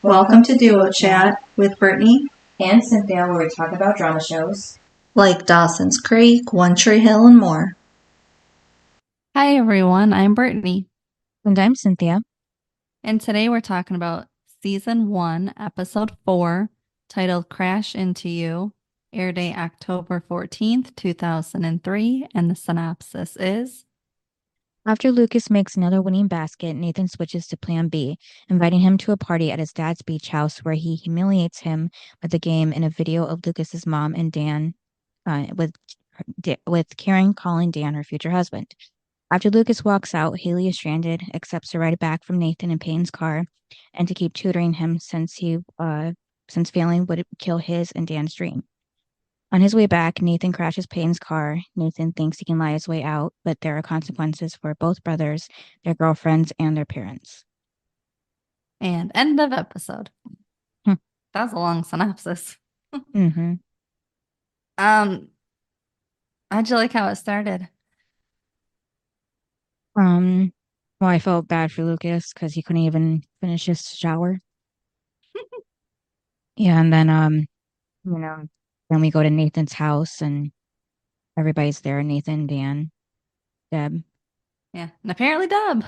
Welcome to Duo Chat with Brittany and Cynthia, where we talk about drama shows. like Dawson's Creek, One Tree Hill, and more. Hi everyone, I'm Brittany, And I'm Cynthia. and today we're talking about season 1, episode 4, titled Crash Into You, air date October 14th, 2003, and the synopsis is After Lucas makes another winning basket, Nathan switches to plan B, inviting him to a party at his dad's beach house where he humiliates him with a game and a video of Lucas's mom and Dan, with Karen calling Dan her future husband. After Lucas walks out, Haley is stranded, accepts a ride back from Nathan in Payne's car, and to keep tutoring him since failing would kill his and Dan's dream. On his way back, Nathan crashes Payne's car. Nathan thinks he can lie his way out, but there are consequences for both brothers, their girlfriends, and their parents. and end of episode. Hmm. That's a long synopsis. Mm-hmm. How'd you like how it started? Well, I felt bad for Lucas because he couldn't even finish his shower. Yeah, and then you know, then we go to Nathan's house and everybody's there. Nathan, Dan, Deb. Yeah, and apparently Deb.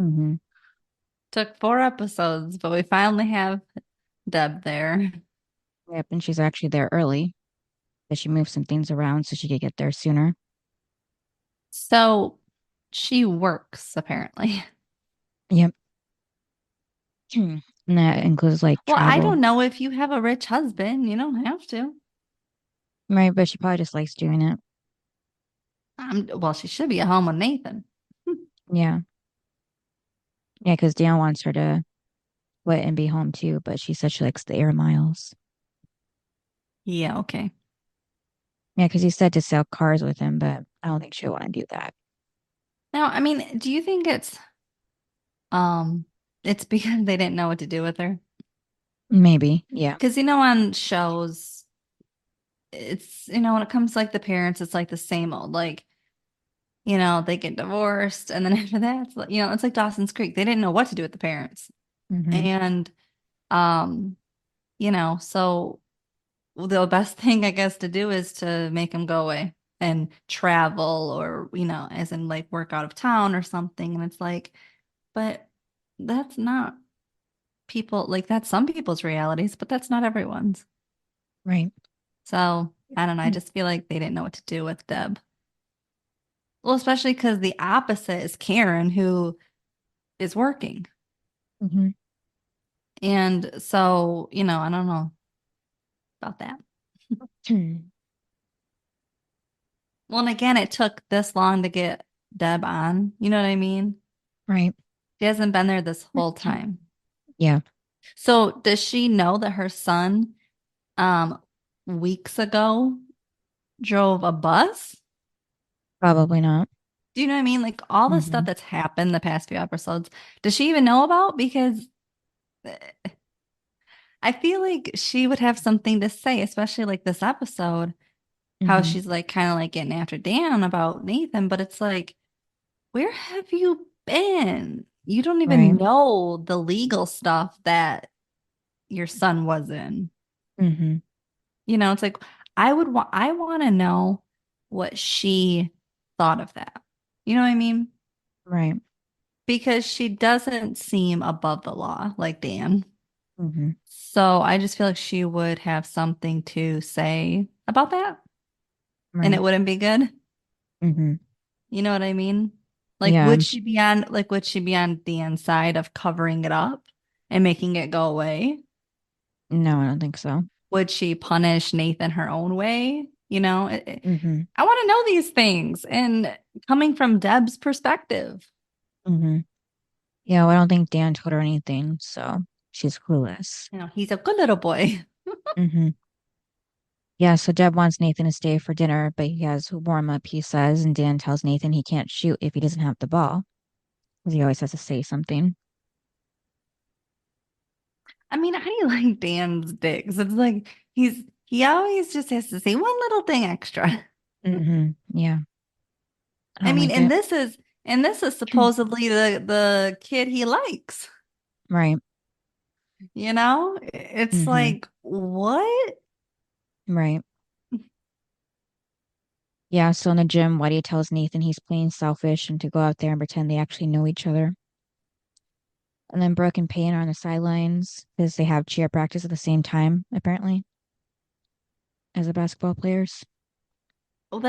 Mm-hmm. Took 4 episodes, but we finally have Deb there. Yep, and she's actually there early. But she moved some things around so she could get there sooner. So she works, apparently. Yep. And that includes like Well, I travel. don't know if you have a rich husband. You don't have to. Right, but she probably just likes doing it. Well, she should be at home with Nathan. Yeah. Yeah, because Dan wants her to quit and be home too, but she said she likes the air miles. Yeah, okay. Yeah, because he said to sell cars with him, but I don't think she'll want to do that. Now, I mean, do you think um it's because they didn't know what to do with her? Maybe. Yeah. Because on shows, it's when it comes to like the parents, it's like the same old like they get divorced, and then after that, it's like Dawson's Creek. They didn't know what to do with the parents, Mm-hmm. and um, so the best thing I guess to do is to make them go away and travel or as in like work out of town or something. And it's like, but that's not people, like that's some people's realities, but that's not everyone's. Right. So I don't know, I just feel like they didn't know what to do with Deb. Well, especially because the opposite is Karen, who is working. Mm-hmm. And so I don't know about that. Well, and again, it took this long to get Deb on. You know what I mean? Right. She hasn't been there this whole time. Yeah. So does she know that her son, um, weeks ago drove a bus? Probably not. Do you know what I mean? Like all the Mm-hmm. stuff that's happened the past few episodes, does she even know about? Because eh, I feel like she would have something to say, especially like this episode, how Mm-hmm. she's like kind of like getting after Dan about Nathan, but it's like, where have you been? You don't even Right. know the legal stuff that your son was in. Mm-hmm. It's like I want to know what she thought of that. You know what I mean? Right. Because she doesn't seem above the law like Dan. Mm-hmm. So I just feel like she would have something to say about that, and it Right. wouldn't be good. Mm-hmm. You know what I mean? Like Yeah. would she be on Dan's side of covering it up and making it go away? No, I don't think so. Would she punish Nathan her own way? Mm-hmm. I want to know these things. And coming from Deb's perspective, Mm-hmm. Yeah, well, I don't think Dan told her anything, so she's clueless. he's a good little boy. Mm-hmm. Yeah, so Deb wants Nathan to stay for dinner, but he has warm up, he says, and Dan tells Nathan he can't shoot if he doesn't have the ball, because he always has to say something. I mean, how do you like Dan's digs? It's like he always just has to say one little thing extra. Mm-hmm. Yeah, I I don't mean, like it. and this is supposedly the kid he likes. Right. You know, it's Mhm. like, what? Right. Yeah, so in the gym, Whitey tells Nathan he's playing selfish and to go out there and pretend they actually know each other. And then Brooke and Payne are on the sidelines because they have cheer practice at the same time, apparently, as the basketball players. Well,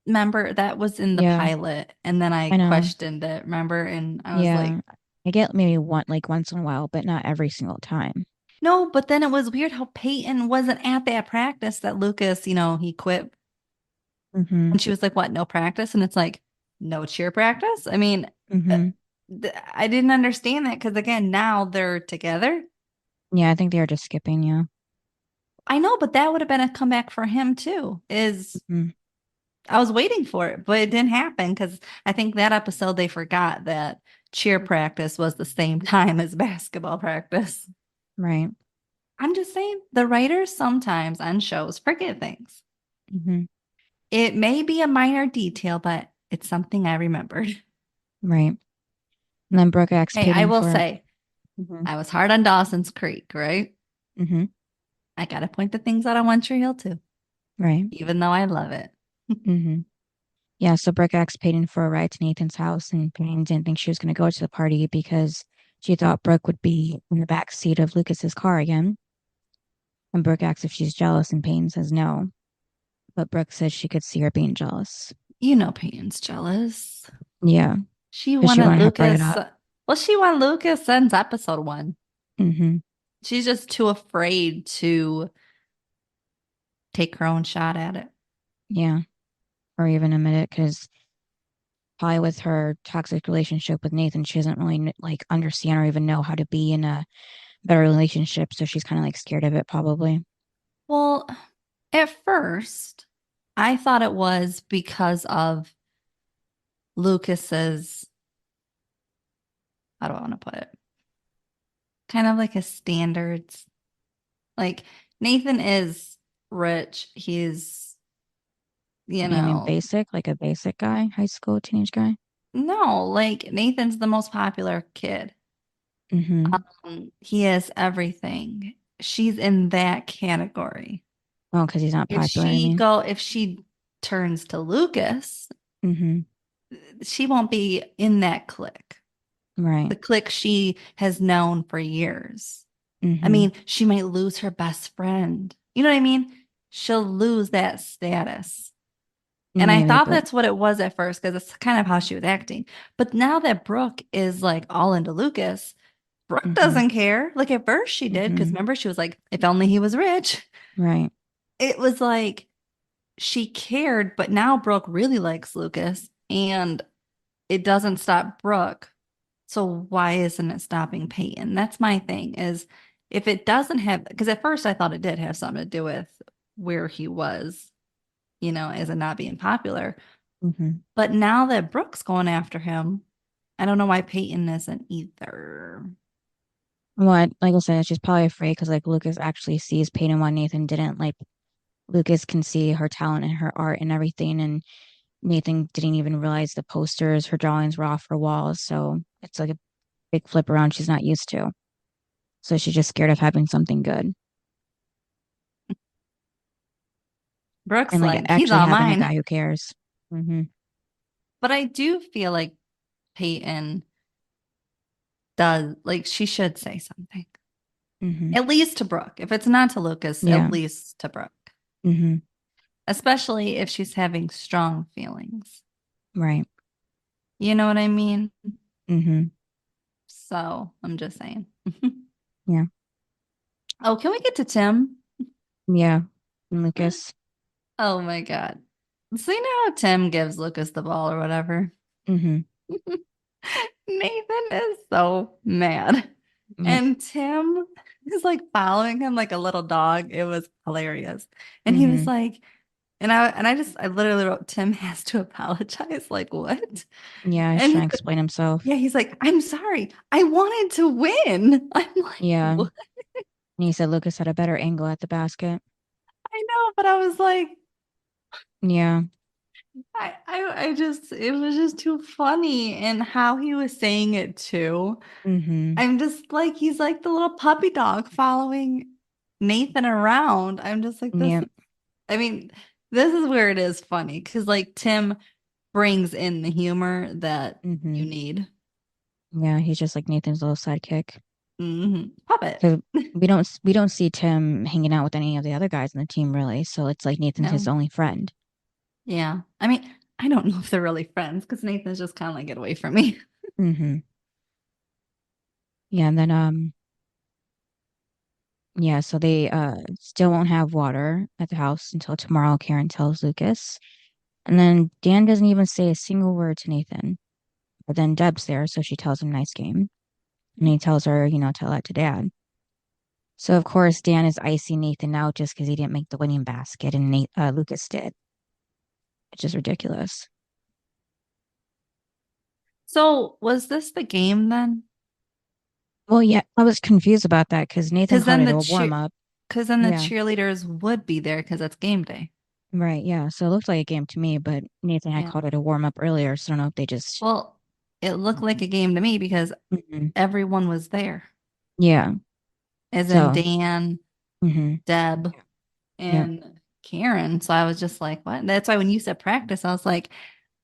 remember, that was in the Yeah, pilot, and then I I know. questioned it, remember? And I was like, Yeah. I get maybe once in a while, but not every single time. no, but then it was weird how Peyton wasn't at that practice that Lucas, he quit. Mm-hmm. And she was like, what, no practice? And it's like, no cheer practice? I mean, uh, Mm-hmm. I didn't understand that because, again, now they're together. Yeah, I think they were just skipping, yeah. I know, but that would have been a comeback for him too. Mm-hmm. I was waiting for it, but it didn't happen because I think that episode they forgot that cheer practice was the same time as basketball practice. Right. I'm just saying the writers sometimes on shows forget things. Mm-hmm. It may be a minor detail, but it's something I remembered. Right. And then Brooke asks Hey, I Peyton will for say, mm-hmm. I was hard on Dawson's Creek, right? Mm-hmm. I got to point the things out on One Tree Hill too, Right. even though I love it. Mm-hmm. Yeah, so Brooke asked Peyton for a ride to Nathan's house, and Peyton didn't think she was going to go to the party because she thought Brooke would be in the back seat of Lucas's car again. And Brooke asks if she's jealous, and Peyton says no. But Brooke says she could see her being jealous. You know, Payne's jealous. Yeah, She because she wanted wanted her to bring it Lucas. up. Well, she wanted Lucas since episode one. Mm-hmm. She's just too afraid to take her own shot at it. Yeah, or even admit it, because probably with her toxic relationship with Nathan, she doesn't really like understand or even know how to be in a better relationship. So she's kind of like scared of it, probably. Well, at first, I thought it was because of Lucas's, how do I want to put it? Kind of like his standards. Like Nathan is rich. He's, you You mean know, basic, like a basic guy, high school teenage guy? no, like Nathan's the most popular kid. Mm-hmm. He has everything. She's in that category. Oh, because he's not popular, I mean. If she turns to Lucas, Mm-hmm. she won't be in that clique. Right. The clique she has known for years. I Mm-hmm. mean, she might lose her best friend. You know what I mean? She'll lose that status. And I Maybe, thought but that's what it was at first because it's kind of how she was acting. But now that Brooke is like all into Lucas, Brooke mm-hmm. doesn't care. Like at first she did because Mm-hmm. remember she was like, if only he was rich. Right. It was like she cared, but now Brooke really likes Lucas and it doesn't stop Brooke. So why isn't it stopping Peyton? That's my thing is if it doesn't have, because at first I thought it did have something to do with where he was, as a not being popular. Mm-hmm. But now that Brooke's going after him, I don't know why Peyton isn't either. Well, like I said, she's probably afraid because like Lucas actually sees Peyton while Nathan didn't. Like Lucas can see her talent and her art and everything, and Nathan didn't even realize the posters, her drawings were off her walls. So it's like a big flip around she's not used to. So she's just scared of having something good Brooke's and like like, he's actually all having a mine. guy who cares. Mm-hmm. But I do feel like Peyton does, like, she should say something, Mm-hmm. at least to Brooke. If it's not to Lucas, at Yeah. least to Brooke, Mm-hmm. especially if she's having strong feelings. Right. You know what I mean? Mm-hmm. So I'm just saying. Yeah. Oh, can we get to Tim? Yeah. And Lucas. Oh my God. So you know how Tim gives Lucas the ball or whatever? Mm-hmm. Nathan is so mad. Yep. And Tim is like following him like a little dog. It was hilarious. And he was Mm-hmm. like, I literally wrote, Tim has to apologize. Like, what? Yeah, he's And trying to explain himself. yeah, he's like, I'm sorry. I wanted to win. I'm like, Yeah. what? And he said Lucas had a better angle at the basket. I know, but I was like, Yeah. It was just too funny and how he was saying it too. Mm-hmm. I'm just like, he's like the little puppy dog following Nathan around. I'm just like, this, Yeah. I mean, this is where it is funny because like Tim brings in the humor that Mm-hmm. you need. Yeah, he's just like Nathan's little sidekick. Puppet. Because we don't see Tim hanging out with any of the other guys in the team really. So it's like Nathan's his No. only friend. Yeah. I mean, I don't know if they're really friends because Nathan's just kind of like, get away from me. Mm-hmm. Yeah, and then yeah, so they still won't have water at the house until tomorrow, Karen tells Lucas. And then Dan doesn't even say a single word to Nathan. But then Deb's there, so she tells him nice game. And he tells her, tell that to Dad. So of course Dan is icing Nathan out just because he didn't make the winning basket and Lucas did, which is ridiculous. So was this the game then? Well, yeah, I was confused about that because Nathan Because called then it the a warm up. because then the Yeah, cheerleaders would be there because it's game day. right. Yeah, so it looked like a game to me, but Nathan had Yeah. called it a warm up earlier, so I don't know if they just. Well, it looked like a game to me because Mhm. everyone was there, Yeah. as in So. Dan, Hmm. Deb, Yep. and Karen. So I was just like, what? That's why when you said practice, I was like,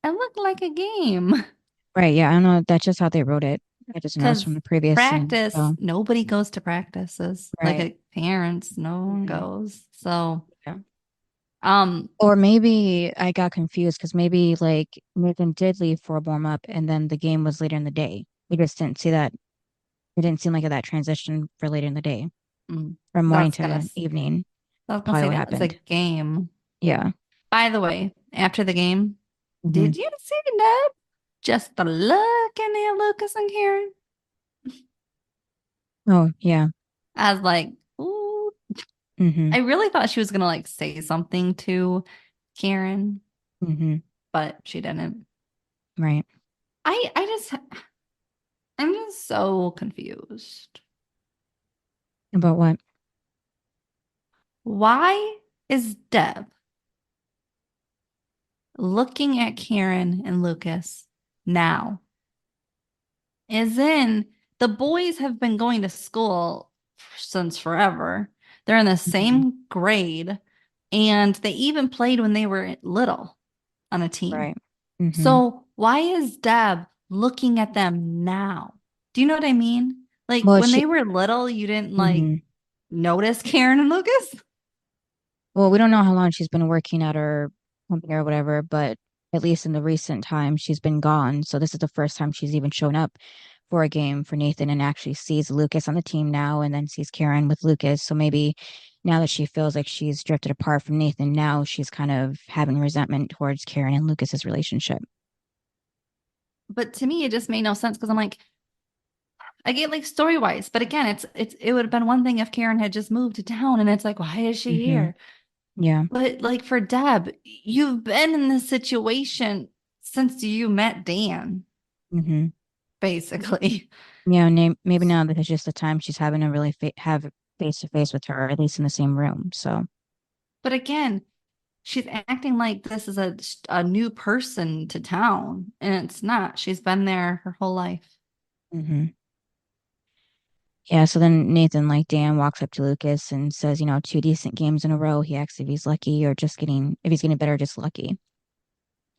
it looked like a game. Right. Yeah. I don't know. That's just how they wrote it. I just noticed Because from the previous scene. practice, So. nobody goes to practices. Like Right. parents, no one Hmm. goes. So, Yeah. um, Or maybe I got confused because maybe like Nathan did leave for a warm up and then the game was later in the day. We just didn't see that. It didn't seem like that transition for later in the day from morning that's gonna, to evening. I was gonna Probably say what that was a happened. game. Yeah. By the way, after the game, Hmm. did you see Neb? Just the look in there, Lucas and Karen. Oh, yeah. I was like, ooh. Hmm. I really thought she was gonna like say something to Karen, Hmm. but she didn't. Right. I just I'm just so confused. About what? Why is Deb looking at Karen and Lucas now? As in, the boys have been going to school since forever. They're in the Hmm. same grade, and they even played when they were little on a team. Right. Hmm. So why is Deb looking at them now? Do you know what I mean? Like Well, when she. they were little, you didn't like Hmm. notice Karen and Lucas? Well, we don't know how long she's been working at her company or whatever, but at least in the recent time, she's been gone. So this is the first time she's even shown up for a game for Nathan and actually sees Lucas on the team now and then sees Karen with Lucas. So maybe now that she feels like she's drifted apart from Nathan, now she's kind of having resentment towards Karen and Lucas's relationship. But to me, it just made no sense because I'm like, I get like story wise, but again, it would have been one thing if Karen had just moved to town and it's like, why is she Hmm. here? Yeah. But like for Deb, you've been in this situation since you met Dan, Hmm. basically. Yeah. Maybe now that it's just the time she's having to really have face to face with her, at least in the same room. So. But again, she's acting like this is a new person to town, and it's not. She's been there her whole life. Hmm. Yeah, so then Nathan, like Dan, walks up to Lucas and says, two decent games in a row. He asks if he's lucky or if he's getting better, just lucky.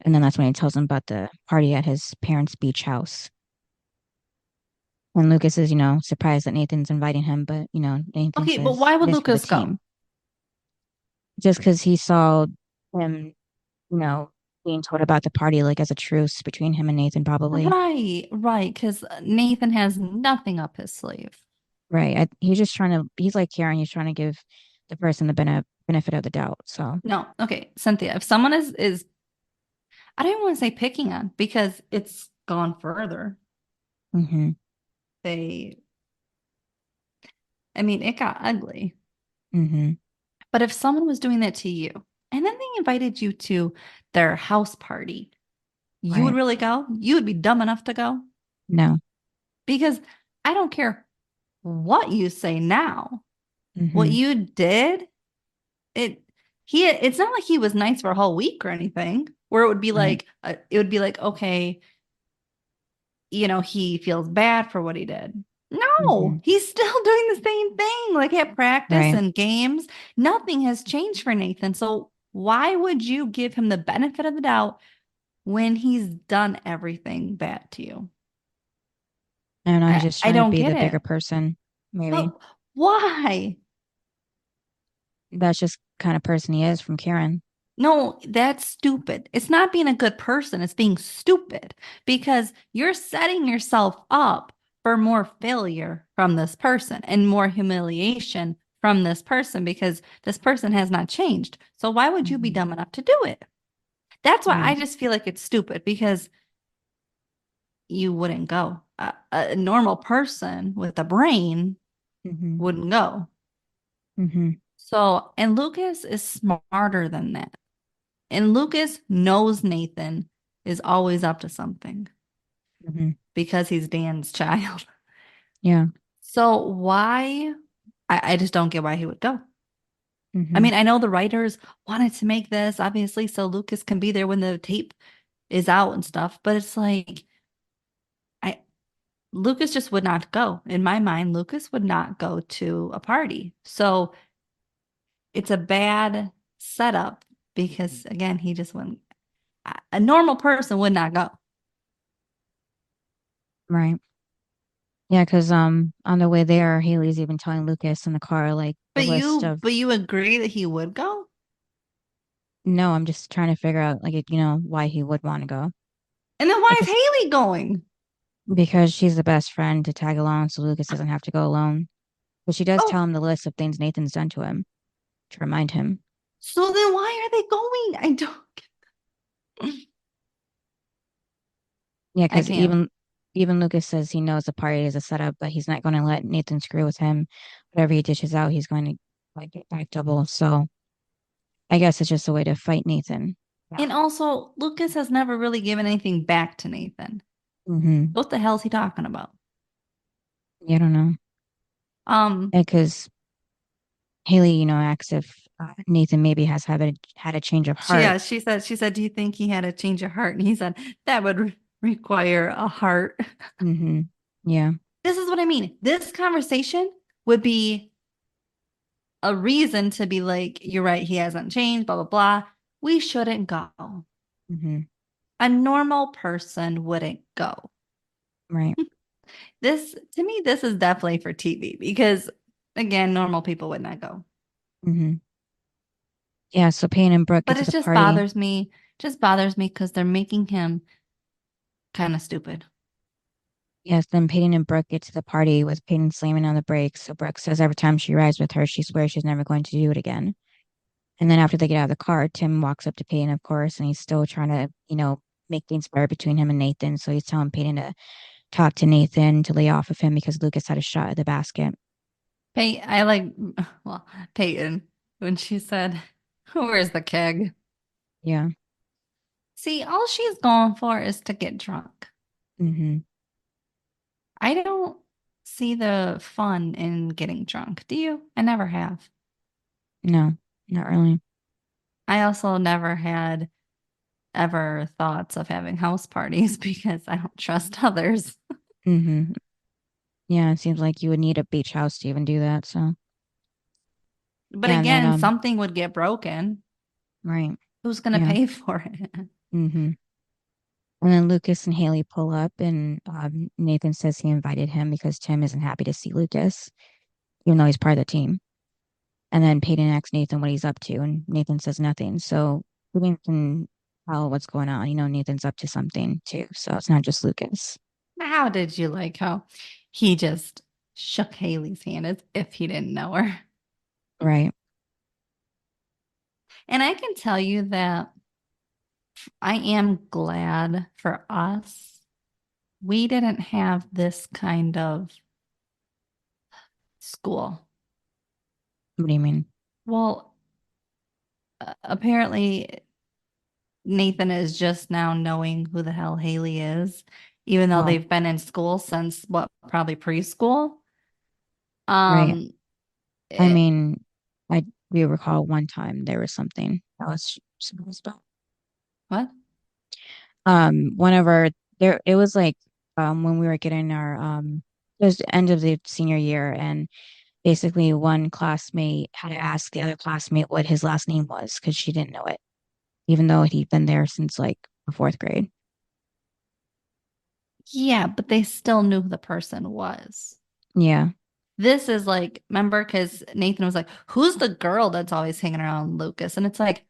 And then that's when he tells him about the party at his parents' beach house. And Lucas is, surprised that Nathan's inviting him, but, Nathan Okay, but says why it would is for the Lucas go? team. Just because he saw him, you know, being told about the party, like as a truce between him and Nathan, probably. Right, right, because Nathan has nothing up his sleeve. Right. He's just he's like Karen, he's trying to give the person the benefit of the doubt. So. No, okay, Cynthia, if someone is I don't even want to say picking on because it's gone further. Hmm. They, I mean, it got ugly. Hmm. But if someone was doing that to you and then they invited you to their house party, you would Right. really go? You would be dumb enough to go? No. Because I don't care what you say now. What Hmm. you did, it's not like he was nice for a whole week or anything. where it would be Right. like, okay, he feels bad for what he did. No, Mm-hmm. he's still doing the same thing. Like at practice Right. and games, nothing has changed for Nathan. So why would you give him the benefit of the doubt when he's done everything bad to you? I don't know. He's I, just I trying to don't be get the it. bigger person. Maybe But why? that's just kind of person he is from Karen. No, that's stupid. It's not being a good person, it's being stupid because you're setting yourself up for more failure from this person and more humiliation from this person because this person has not changed. So why would you be Mm-hmm. dumb enough to do it? That's why I Right. just feel like it's stupid because you wouldn't go. A normal person with a brain Mm-hmm. wouldn't go. Mm-hmm. So, and Lucas is smarter than that. And Lucas knows Nathan is always up to something Mm-hmm. because he's Dan's child. Yeah. So why? I just don't get why he would go. I Mm-hmm. mean, I know the writers wanted to make this obviously so Lucas can be there when the tape is out and stuff, but it's like I Lucas just would not go. In my mind, Lucas would not go to a party. So it's a bad setup because again, he just wouldn't. A normal person would not go. Right. Yeah, because on the way there, Haley's even telling Lucas in the car like the But list you of but you agree that he would go? no, I'm just trying to figure out like why he would want to go. And then why Like is it's Haley going? because she's the best friend to tag along so Lucas doesn't have to go alone. But she does Oh, tell him the list of things Nathan's done to him to remind him. so then why are they going? I don't. Yeah, I because can't. even Lucas says he knows the party is a setup, but he's not going to let Nathan screw with him. Whatever he dishes out, he's going to like get back double. So I guess it's just a way to fight Nathan. Yeah. And also, Lucas has never really given anything back to Nathan. Mm-hmm. What the hell is he talking about? Yeah, I don't know. Um, Because Haley, asks if Nathan maybe has had a change of heart. she said, do you think he had a change of heart? And he said, that would require a heart. Mm-hmm. Yeah. This is what I mean. This conversation would be a reason to be like, you're right, he hasn't changed, blah, blah, blah. We shouldn't go. Mm-hmm. A normal person wouldn't go. Right. This, to me, this is definitely for TV because, again, normal people would not go. Mm-hmm. Yeah. So Payne and Brooke get But to it the just party. bothers me, because they're making him kind of stupid. Yes, then Peyton and Brooke get to the party with Peyton slamming on the brakes. So Brooke says every time she rides with her, she swears she's never going to do it again. And then after they get out of the car, Tim walks up to Peyton, of course, and he's still trying to, make things better between him and Nathan. So he's telling Peyton to talk to Nathan to lay off of him because Lucas had a shot at the basket. I like, well, Peyton, when she said, where's the keg? Yeah. See, all she's going for is to get drunk. Mm-hmm. I don't see the fun in getting drunk. Do you? I never have. No, not really. I also never had ever thoughts of having house parties because I don't trust others. Mm-hmm. Yeah, it seems like you would need a beach house to even do that. So But yeah, and then again, something would get broken. right. Who's going to Yeah. pay for it? Mm-hmm. And then Lucas and Haley pull up, and Nathan says he invited him because Tim isn't happy to see Lucas, even though he's part of the team. And then Peyton asks Nathan what he's up to, and Nathan says nothing. So we can tell what's going on. Nathan's up to something too. So it's not just Lucas. How did you like how he just shook Haley's hand as if he didn't know her? Right. And I can tell you that I am glad for us. We didn't have this kind of school. What do you mean? Well, apparently Nathan is just now knowing who the hell Haley is, even though Oh, they've been in school since what, probably preschool. right. Um, I it, mean, I do recall one time there was something that was supposed to. what? Whenever there it was like when we were getting our it was the end of the senior year, and basically one classmate had to ask the other classmate what his last name was because she didn't know it, even though he'd been there since like the fourth grade. Yeah, but they still knew who the person was. Yeah. This is like, remember, because Nathan was like, who's the girl that's always hanging around Lucas? And it's like,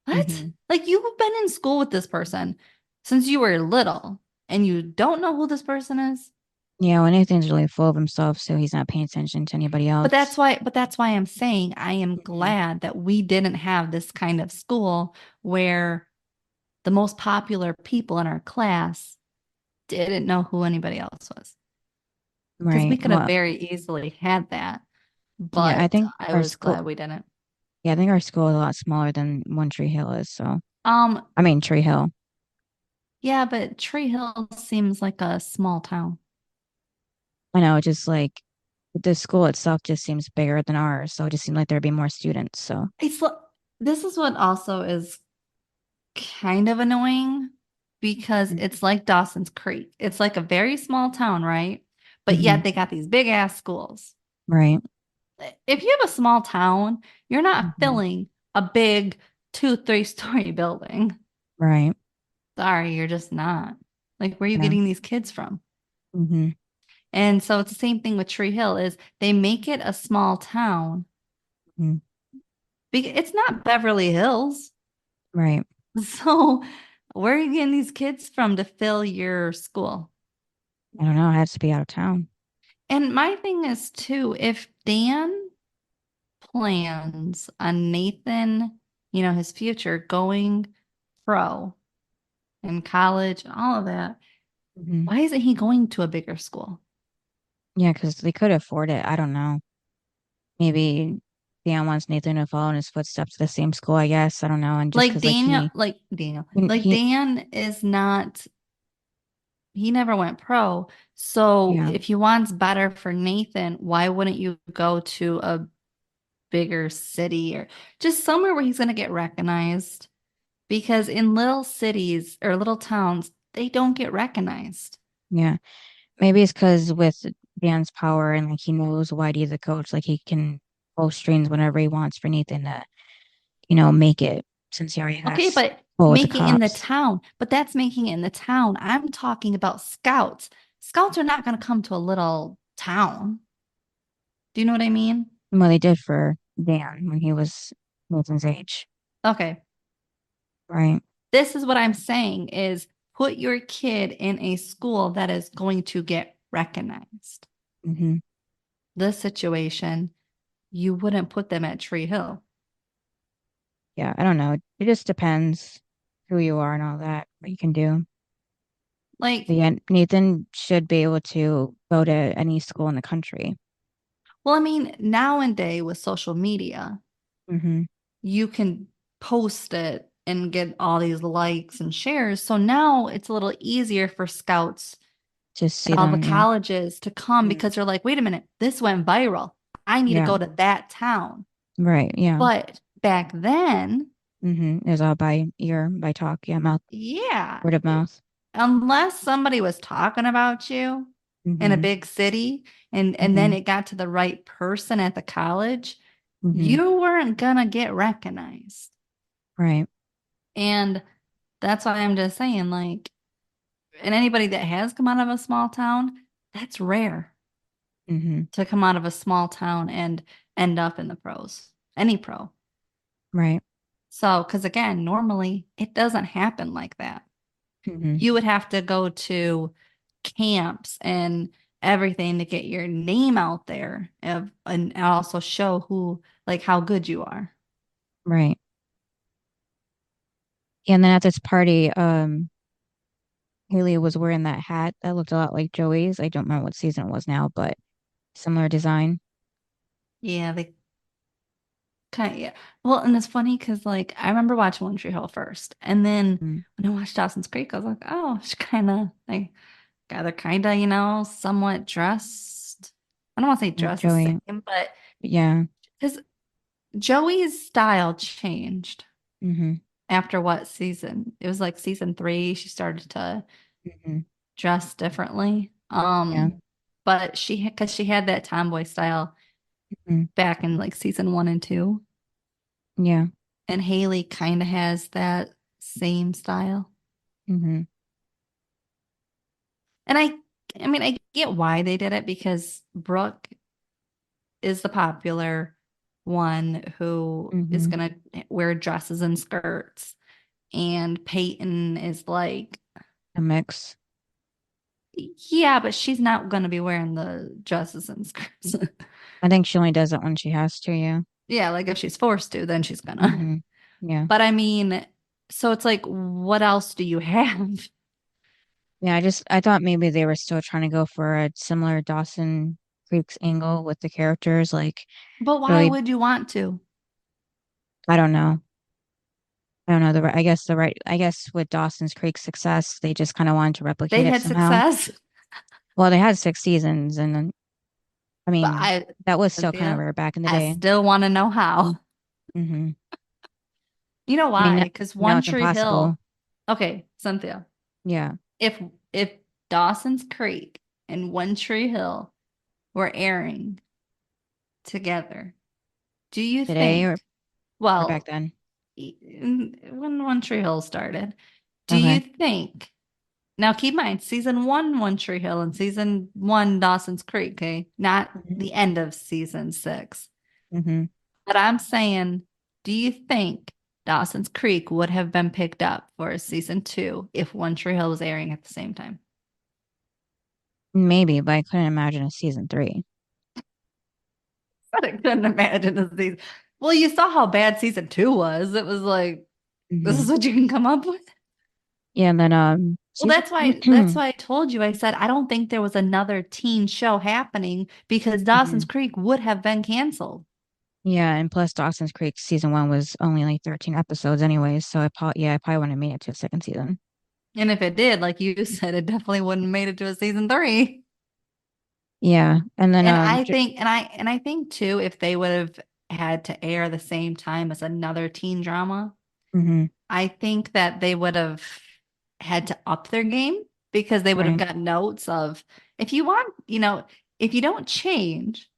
what? Mhm. Like, you've been in school with this person since you were little and you don't know who this person is? Yeah, well, Nathan's really full of himself, so he's not paying attention to anybody else. But that's why I'm saying I am Mhm. glad that we didn't have this kind of school where the most popular people in our class didn't know who anybody else was. Because we Right. could have Well, very easily had that, yeah, I but think I our was school, glad we didn't. yeah, I think our school is a lot smaller than One Tree Hill is. So, Um, I mean, Tree Hill. yeah, but Tree Hill seems like a small town. I know, just like the school itself just seems bigger than ours. So it just seemed like there'd be more students. So, It's this is what also is kind of annoying because it's like Dawson's Creek. It's like a very small town, right? But mm-hmm. yet they got these big ass schools. Right. If you have a small town, you're not Mm-hmm. filling a big 2, 3 story building. Right. Sorry, you're just not. Like, where are you Yeah. getting these kids from? Mm-hmm. And so it's the same thing with Tree Hill is they make it a small town. Mm-hmm. It's not Beverly Hills. Right. So where are you getting these kids from to fill your school? I don't know. I have to be out of town. And my thing is too, if Dan plans on Nathan, his future going pro in college and all of that, Mm-hmm. why isn't he going to a bigger school? Yeah, because they could afford it. I don't know. Maybe Dan wants Nathan to follow in his footsteps at the same school, I guess. I don't know. And just Like because, like, he, Dan is not, he never went pro. So yeah, if he wants better for Nathan, why wouldn't you go to a bigger city or just somewhere where he's going to get recognized? Because in little cities or little towns, they don't get recognized. yeah. Maybe it's because with Dan's power and like he knows Whitey is the coach, like he can pull strings whenever he wants for Nathan to, make it since he already Okay, has but pull with the making in the cops. town, but that's making it in the town. I'm talking about scouts. Scouts are not going to come to a little town. Do you know what I mean? Well, they did for Dan when he was Nathan's age, Okay. right? This is what I'm saying is put your kid in a school that is going to get recognized. Mm-hmm. This situation, you wouldn't put them at Tree Hill. Yeah, I don't know. It just depends who you are and all that, what you can do. But Like, yeah, Nathan should be able to go to any school in the country. well, I mean, nowadays with social media, Mm-hmm. you can post it and get all these likes and shares. So now it's a little easier for scouts Just at see all the them, yeah. colleges to come Mm. because they're like, wait a minute, this went viral. I need to Yeah, go to that town. right, yeah. But back then, Mm-hmm. It was all by ear, by talk, yeah, mouth, yeah, word of mouth. unless somebody was talking about you in a Mm-hmm. big city and then Mm-hmm. it got to the right person at the college, Mm-hmm. you weren't gonna get recognized. Right. And that's why I'm just saying, like, and anybody that has come out of a small town, that's rare Mm-hmm. to come out of a small town and end up in the pros, any pro. Right. So, because again, normally it doesn't happen like that. Mm-hmm. You would have to go to camps and everything to get your name out there and also show like how good you are. Right. Yeah, and then at this party, Haley was wearing that hat that looked a lot like Joey's. I don't remember what season it was now, but similar design. Yeah, they kind of, yeah. Well, and it's funny because like I remember watching One Tree Hill first, and then Mm. when I watched Dawson's Creek, I was like, oh, she kind of like they're kind of somewhat dressed. I don't want to say Like dressed the Joey. same, but Yeah. because Joey's style changed. Mm-hmm. after what season? It was like season 3. She started to Mhm. dress differently. Yeah. But because she had that tomboy style Mhm. back in like season 1 and 2, Yeah. and Haley kind of has that same style. Mhm. And I mean, I get why they did it because Brooke is the popular one who is Mhm. gonna wear dresses and skirts, and Peyton is like, A mix. yeah, but she's not gonna be wearing the dresses and skirts. I think she only does it when she has to, yeah. Yeah, like if she's forced to, then she's gonna. Mhm. Yeah. But I mean, so it's like, what else do you have? Yeah, I thought maybe they were still trying to go for a similar Dawson Creek's angle with the characters, like But why really, would you want to? I don't know. I don't know I guess with Dawson's Creek's success, they just kind of wanted to They replicate it had somehow. success, Well, they had 6 seasons, and then, I but mean, that was still kind of Cynthia, rare back in the I day. still want to know how. Hmm. You know I mean, why? Because now One it's Tree impossible. Hill. Okay, Cynthia. Yeah. If Dawson's Creek and One Tree Hill were airing together, do you Today think, or back well, then. when One Tree Hill started, do you Okay. think, now keep in mind, season 1, One Tree Hill, and season 1, Dawson's Creek, okay? Not Hmm. the end of season 6. Hmm. But I'm saying, do you think Dawson's Creek would have been picked up for season 2 if One Tree Hill was airing at the same time? Maybe, but I couldn't imagine a season 3. But I couldn't imagine a season. Well, you saw how bad season 2 was. It was like, this Hmm. is what you can come up with. Yeah, and then Well, season that's why I told you. I said I don't think there was another teen show happening because Dawson's Mhm. Creek would have been canceled. Yeah, and plus Dawson's Creek season 1 was only like 13 episodes anyways, so I probably wouldn't have made it to a second season. And if it did, like you said, it definitely wouldn't have made it to a season 3. Yeah, and then And I think too, if they would have had to air the same time as another teen drama, mhm, I think that they would have had to up their game because they would have right, got notes of, if you want, if you don't change,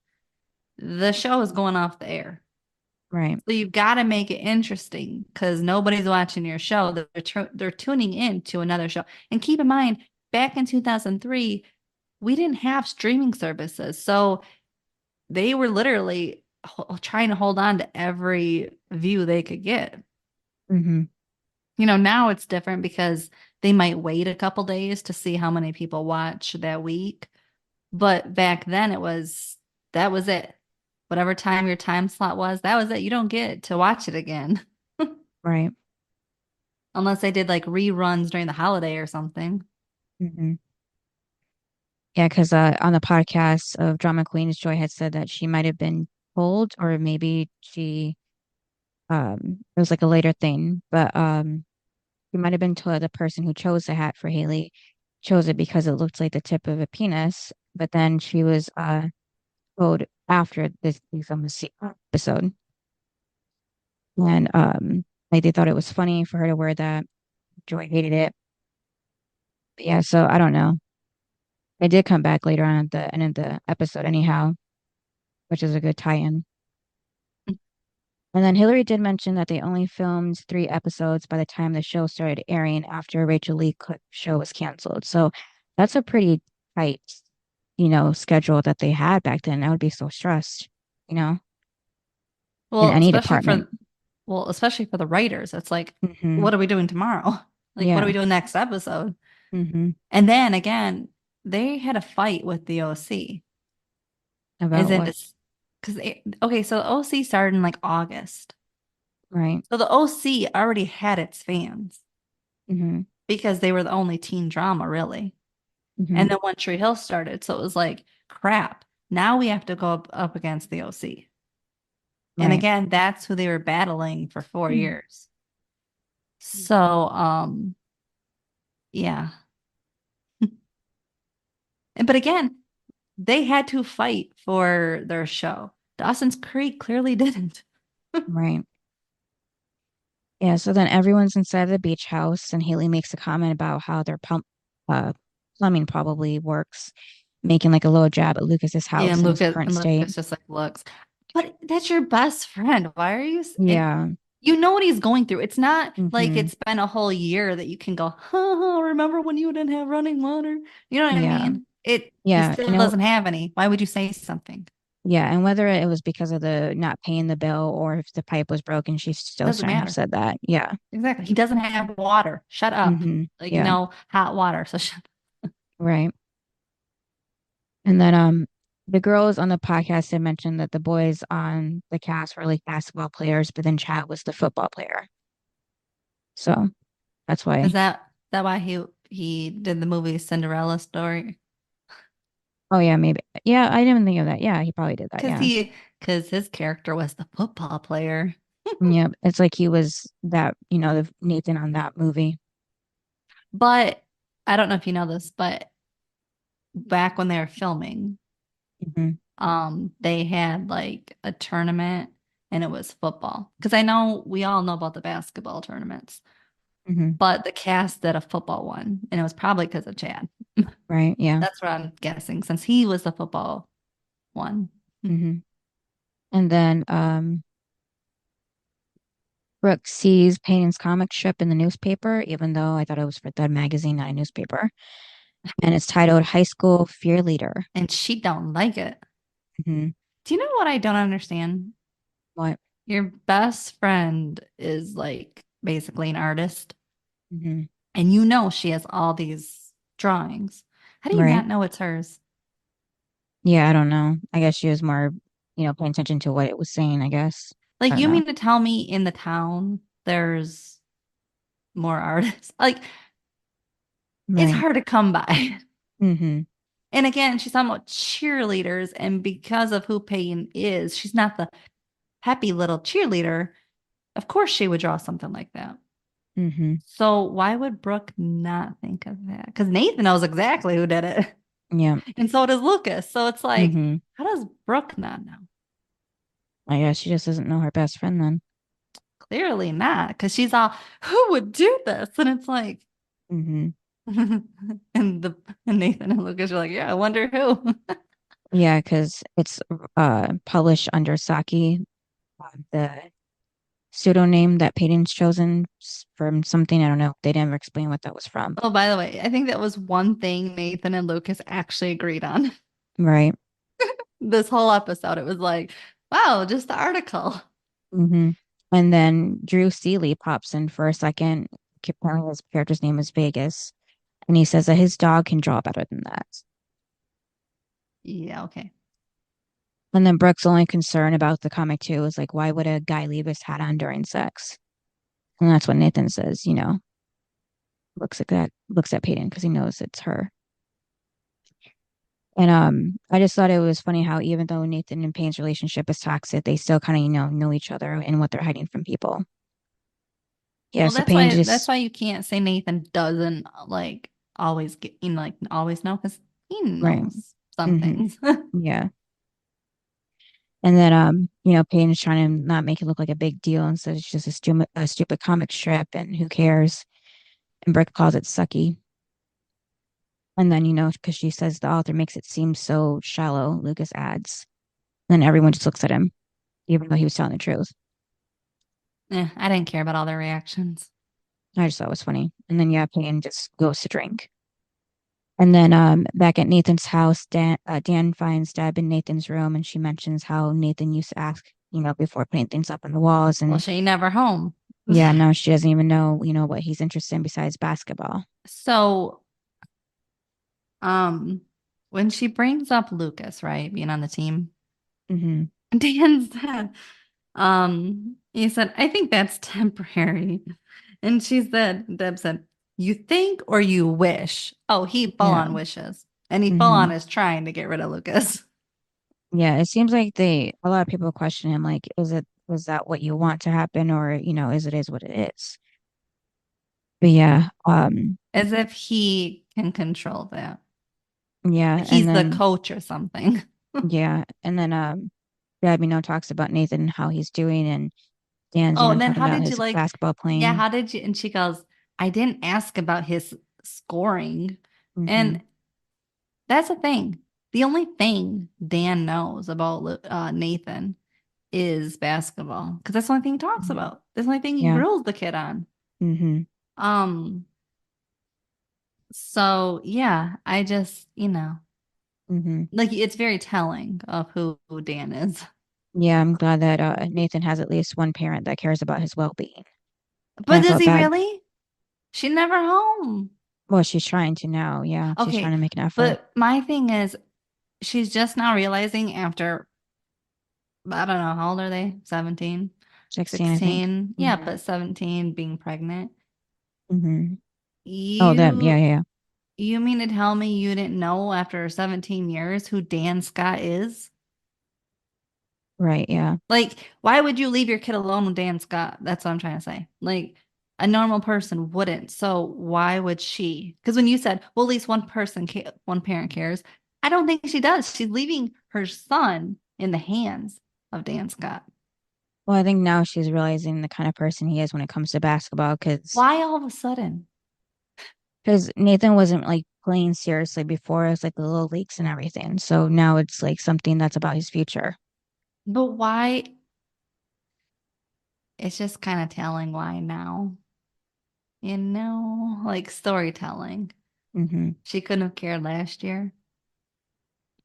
the show is going off the air. right, So you've got to make it interesting because nobody's watching your show. They're tuning in to another show. And keep in mind, back in 2003, we didn't have streaming services. So they were literally trying to hold on to every view they could get. mhm, Now it's different because they might wait a couple days to see how many people watch that week. But back then that was it. Whatever time your time slot was, that was it. You don't get to watch it again right, unless they did like reruns during the holiday or something. mhm. Yeah, because on the podcast of Drama Queens, Joy had said that she might have been told, or maybe it was like a later thing, but she might have been told that the person who chose the hat for Haley chose it because it looked like the tip of a penis, but then she was told after this episode. And like they thought it was funny for her to wear that. Joy hated it. But yeah, so I don't know. They did come back later on at the end of the episode anyhow, which is a good tie-in. And then Hillary did mention that they only filmed 3 episodes by the time the show started airing after Rachel Lee Cook's show was canceled. So that's a pretty tight, schedule that they had back then. I would be so stressed, you know, in Well, any especially department. for especially for the writers. It's like, Hmm. what are we doing tomorrow? Like, what are Yeah. we doing next episode? Hmm. And then again, they had a fight with the OC. As About in what? this, because okay, so the OC started in like August. Right. So the OC already had its fans Hmm. because they were the only teen drama, really. Hmm. And then One Tree Hill started. So it was like, crap. Now we have to go up against the OC. And Right. again, that's who they were battling for 4 years. So, yeah. But again, they had to fight for their show. Dawson's Creek clearly didn't. Right. Yeah, so then everyone's inside the beach house, and Haley makes a comment about how their plumbing probably works, making like a little jab at Lucas's Yeah, house in his current And state. Lucas just like looks, but that's your best friend. Why are you? Yeah. You know what he's going through. It's not like Mm-hmm. it's been a whole year that you can go, huh, remember when you didn't have running water? You know what I Yeah. mean? He Yeah. still doesn't have any. Why would you say something? Yeah, and whether it was because of the not paying the bill or if the pipe was broken, she still Doesn't shouldn't have matter. said that. Yeah. Exactly. He doesn't have water. Shut up. Mm-hmm. Like, Yeah. no hot water. So shut Right. And then the girls on the podcast had mentioned that the boys on the cast were like basketball players, but then Chad was the football player. So that's Is why. that why he did the movie Cinderella story? Oh yeah, maybe. Yeah, I didn't think of that. Yeah, he probably did that. Because Yeah. because his character was the football player. Yeah. It's like he was that, the Nathan on that movie. But I don't know if you know this, but back when they were filming, Hmm. they had like a tournament and it was football. Because I know we all know about the basketball tournaments, Hmm. but the cast did a football one, and it was probably because of Chad. Right. Yeah. That's what I'm guessing, since he was the football one. Hmm. And then Brooke sees Payne's comic strip in the newspaper, even though I thought it was for the magazine, not a newspaper. And it's titled High School Fear Leader. And she don't like it. Hmm. Do you know what I don't understand? What? Your best friend is like basically an artist, Hmm. and you know she has all these drawings. How do you Right. not know it's hers? Yeah, I don't know. I guess she was more, paying attention to what it was saying, I guess. I Like, don't you know. mean to tell me in the town there's more artists? Like, it's Right. hard to come by. Hmm. And again, she's talking about cheerleaders, and because of who Peyton is, she's not the happy little cheerleader. Of course, she would draw something like that. Hmm. So why would Brooke not think of that? Because Nathan knows exactly who did it, Yeah. and so does Lucas. So it's like, Hmm. how does Brooke not know? I guess she just doesn't know her best friend then. Clearly not, because she's all, who would do this? And it's like, Hmm. and the and Nathan and Lucas are like, yeah, I wonder who. Yeah, because it's published under Saki, the pseudonym that Peyton's chosen from something. I don't know. They never explain what that was from. Oh, by the way, I think that was one thing Nathan and Lucas actually agreed on Right. this whole episode. It was like, wow, just the article. Hmm. And then Drew Seeley pops in for a second. Apparently his character's name is Vegas. And he says that his dog can draw better than that. Yeah, okay. And then Brooke's only concern about the comic too is like, why would a guy leave his hat on during sex? And that's what Nathan says, looks at Peyton because he knows it's her. And I just thought it was funny how even though Nathan and Payne's relationship is toxic, they still kind of, know each other and what they're hiding from people. Yeah, Well, so Payne that's just why you can't say Nathan doesn't like always get, like always know, because he right. knows some Hmm. things. Yeah. And then Payne's trying to not make it look like a big deal and says it's just a stupid comic strip and who cares? And Brooke calls it sucky. And then, because she says the author makes it seem so shallow, Lucas adds. Then everyone just looks at him, even though he was telling the truth. I didn't care about all their reactions. I just thought it was funny. And then, yeah, Payne just goes to drink. And then back at Nathan's house, Dan finds Deb in Nathan's room, and she mentions how Nathan used to ask, before putting things up on the walls. Well, And she never home. yeah, no, she doesn't even know, what he's interested in besides basketball. So, um, when she brings up Lucas, right, being on the team, Hmm. Dan said, he said, I think that's temporary. And Deb said, you think or you wish? Oh, he full Yeah. on wishes. And he full Hmm. on is trying to get rid of Lucas. Yeah, it seems like a lot of people question him, like, was that what you want to happen, or, is what it is. But yeah, As if he can control that. yeah, Like and he's the then coach or something. yeah, and then Deb, talks about Nathan and how he's doing, and Dan's, Oh, and then talking how about did you his like, basketball yeah, playing. how did you? And she goes, I didn't ask about his scoring. Mm-hmm. And that's the thing. The only thing Dan knows about Nathan is basketball because that's the only thing he talks about. That's the only thing he Yeah. grills the kid on. Mm-hmm. Um, so yeah, I just, Mm-hmm. like it's very telling of who Dan is. Yeah, I'm glad that Nathan has at least one parent that cares about his well-being. And But I does felt he bad. really? She never home. Well, she's trying to now. Yeah, she's trying Okay, to make an effort. but my thing is she's just now realizing after I don't know, how old are they? 17, 16, I think. 16. Yeah, Mm-hmm. but 17 being pregnant. Mm-hmm. Oh, them. Yeah, You yeah, yeah. you mean to tell me you didn't know after 17 years who Dan Scott is? Right, yeah. Like, why would you leave your kid alone with Dan Scott? That's what I'm trying to say. Like, a normal person wouldn't. So why would she? Because when you said, well, at least one parent cares, I don't think she does. She's leaving her son in the hands of Dan Scott. Well, I think now she's realizing the kind of person he is when it comes to basketball Why all of a sudden? because Nathan wasn't like playing seriously before. It was like the little leaks and everything. So now it's like something that's about his future. But why? It's just kind of telling why now, like storytelling. Mm-hmm. She couldn't have cared last year.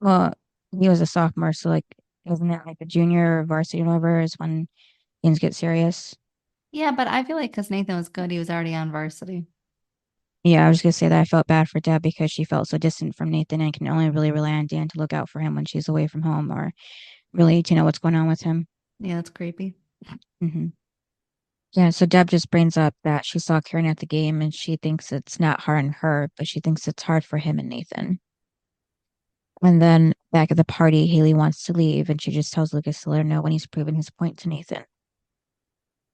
Well, he was a sophomore, so like, isn't it like a junior or varsity or whatever is when things get serious? Yeah, but I feel like because Nathan was good, he was already on varsity. Yeah, I was gonna say that I felt bad for Deb because she felt so distant from Nathan and can only really rely on Dan to look out for him when she's away from home or really to know what's going on with him. Yeah, that's creepy. Hmm. Yeah, so Deb just brings up that she saw Karen at the game and she thinks it's not hard on her, but she thinks it's hard for him and Nathan. And then back at the party, Haley wants to leave and she just tells Lucas to let her know when he's proven his point to Nathan.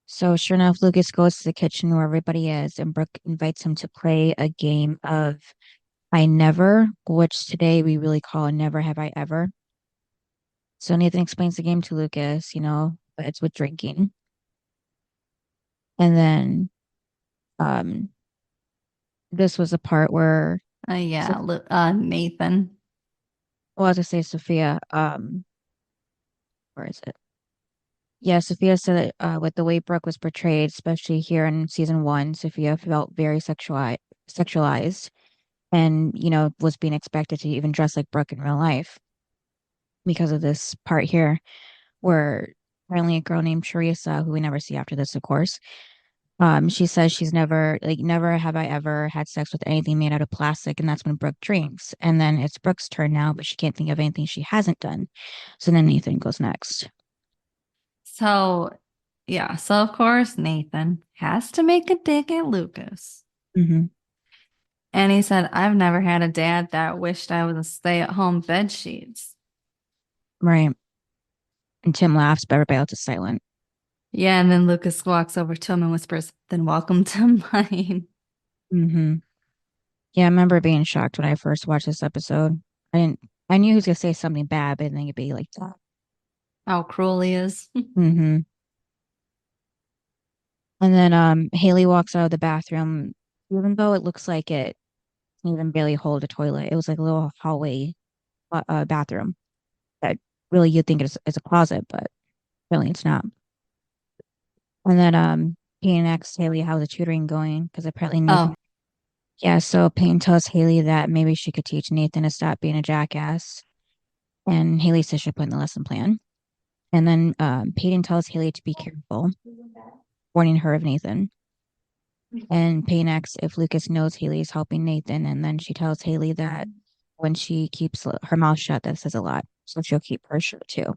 So sure enough, Lucas goes to the kitchen where everybody is and Brooke invites him to play a game of I Never, which today we really call Never Have I Ever. So Nathan explains the game to Lucas, but it's with drinking. And then um this was a part where so Yeah, Nathan. well, I was gonna say Sophia, where is it? Yeah, Sophia said that with the way Brooke was portrayed, especially here in season one, Sophia felt very sexualized and, was being expected to even dress like Brooke in real life because of this part here where apparently a girl named Teresa, who we never see after this, of course, she says she's never have I ever had sex with anything made out of plastic, and that's when Brooke drinks. And then it's Brooke's turn now, but she can't think of anything she hasn't done. So then Nathan goes next. So, yeah, so of course Nathan has to make a dig at Lucas. Hmm. And he said, I've never had a dad that wished I was a stay-at-home bed sheets. Right. And Tim laughs, but everybody else is silent. Yeah, and then Lucas walks over to him and whispers, then welcome to mine. Hmm. Yeah, I remember being shocked when I first watched this episode. I knew he was gonna say something bad, but I didn't think it'd be like that. How cruel he is. Hmm. And then Haley walks out of the bathroom, even though it looks like it can even barely hold a toilet. It was like a little hallway bathroom that really you'd think it's a closet, but really it's not. And then Payne asks Haley how's the tutoring going because apparently Nathan. Oh, Yeah, so Payne tells Haley that maybe she could teach Nathan to stop being a jackass, and Haley says she'll put in the lesson plan. And then Peyton tells Haley to be careful, warning her of Nathan. And Payne asks if Lucas knows Haley is helping Nathan, and then she tells Haley that when she keeps her mouth shut, that says a lot. So she'll keep her shut too.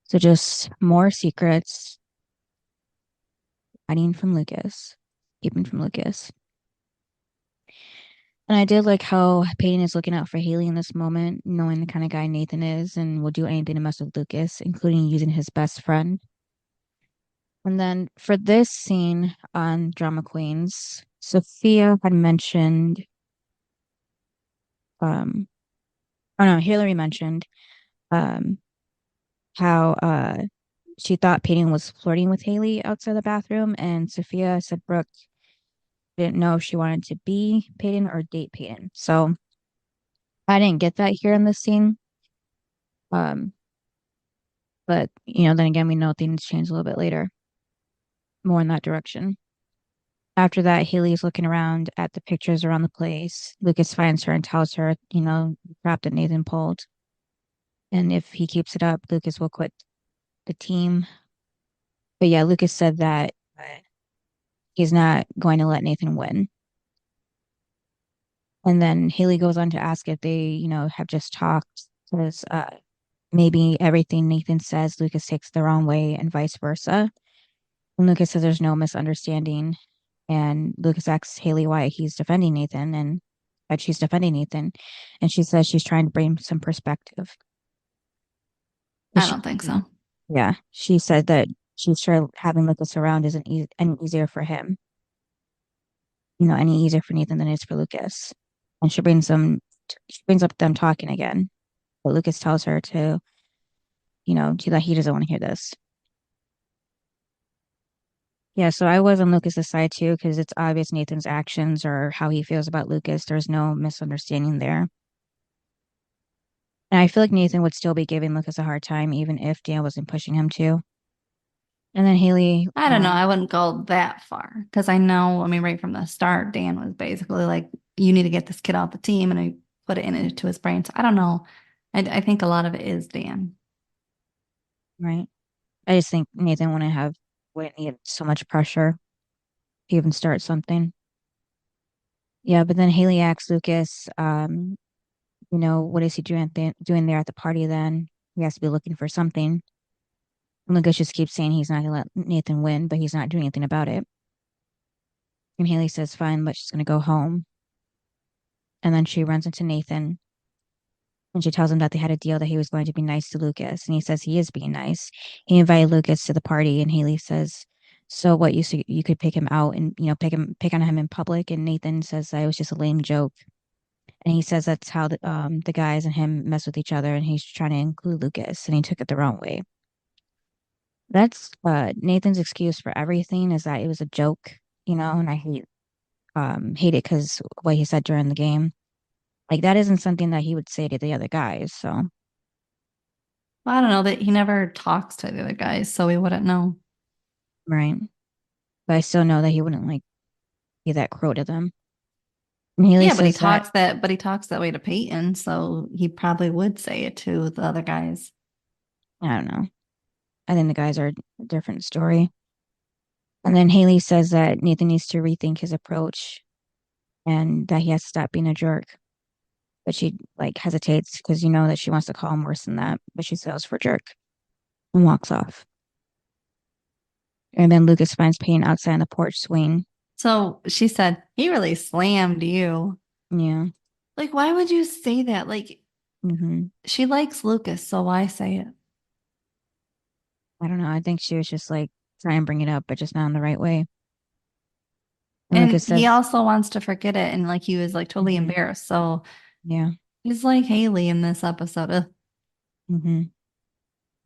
So just more secrets, hiding from Lucas, keeping from Lucas. And I did like how Peyton is looking out for Haley in this moment, knowing the kind of guy Nathan is and will do anything to mess with Lucas, including using his best friend. And then for this scene on Drama Queens, Sophia had mentioned, um, oh no, Hillary mentioned, um, how she thought Peyton was flirting with Haley outside the bathroom, and Sophia said Brooke didn't know if she wanted to be Peyton or date Peyton. So I didn't get that here in this scene. Um, but then again, we know things change a little bit later, more in that direction. After that, Haley's looking around at the pictures around the place. Lucas finds her and tells her, the crap that Nathan pulled. And if he keeps it up, Lucas will quit the team. But yeah, Lucas said that he's not going to let Nathan win. And then Haley goes on to ask if they, have just talked, because maybe everything Nathan says, Lucas takes the wrong way and vice versa. And Lucas says there's no misunderstanding. And Lucas asks Haley why he's defending Nathan and that she's defending Nathan. And she says she's trying to bring some perspective. I don't think so. Yeah. She said that she's sure having Lucas around isn't any easier for him. Any easier for Nathan than it is for Lucas. And she brings up them talking again. But Lucas tells her to, that he doesn't want to hear this. Yeah, so I was on Lucas's side too, because it's obvious Nathan's actions or how he feels about Lucas. There's no misunderstanding there. And I feel like Nathan would still be giving Lucas a hard time, even if Dan wasn't pushing him to. And then Haley. I don't know. I wouldn't go that far because I know, right from the start, Dan was basically like, you need to get this kid off the team, and I put it into his brain. So I don't know. I think a lot of it is Dan. Right. I just think Nathan wouldn't need so much pressure to even start something. Yeah, but then Haley asks Lucas, what is he doing there at the party then? He has to be looking for something. And Lucas just keeps saying he's not going to let Nathan win, but he's not doing anything about it. And Haley says, fine, but she's going to go home. And then she runs into Nathan. And she tells him that they had a deal that he was going to be nice to Lucas. And he says he is being nice. He invited Lucas to the party. And Haley says, so what, you could pick him out and, pick on him in public. And Nathan says that it was just a lame joke. And he says that's how the guys and him mess with each other. And he's trying to include Lucas. And he took it the wrong way. That's Nathan's excuse for everything, is that it was a joke, and I hate it because what he said during the game. Like, that isn't something that he would say to the other guys, so. Well, I don't know that he never talks to the other guys, so we wouldn't know. Right. But I still know that he wouldn't be that cruel to them. And Haley Yeah, but he says talks that way to Peyton, so he probably would say it to the other guys. I don't know. I think the guys are a different story. And then Haley says that Nathan needs to rethink his approach and that he has to stop being a jerk. But she hesitates because that she wants to call him worse than that, but she settles for jerk and walks off. And then Lucas finds Payne outside on the porch swing. So she said, he really slammed you. Yeah. Like, why would you say that? Like, she likes Lucas, so why say it? I don't know. I think she was just trying to bring it up, but just not in the right way. And Lucas says, he also wants to forget it, and he was totally embarrassed. So yeah, he's like Haley in this episode.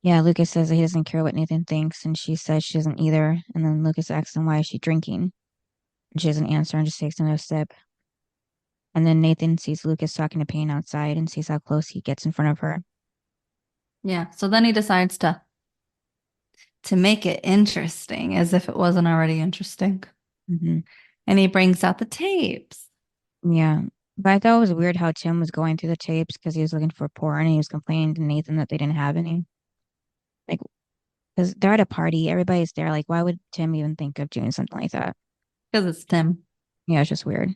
Yeah, Lucas says that he doesn't care what Nathan thinks, and she says she doesn't either. And then Lucas asks him why is she drinking, and she doesn't answer and just takes another sip. And then Nathan sees Lucas talking to Payne outside and sees how close he gets in front of her. Yeah. So then he decides to make it interesting, as if it wasn't already interesting. And he brings out the tapes. Yeah. But I thought it was weird how Tim was going through the tapes because he was looking for porn and he was complaining to Nathan that they didn't have any. Because they're at a party, everybody's there. Why would Tim even think of doing something like that? Because it's Tim. Yeah, it's just weird.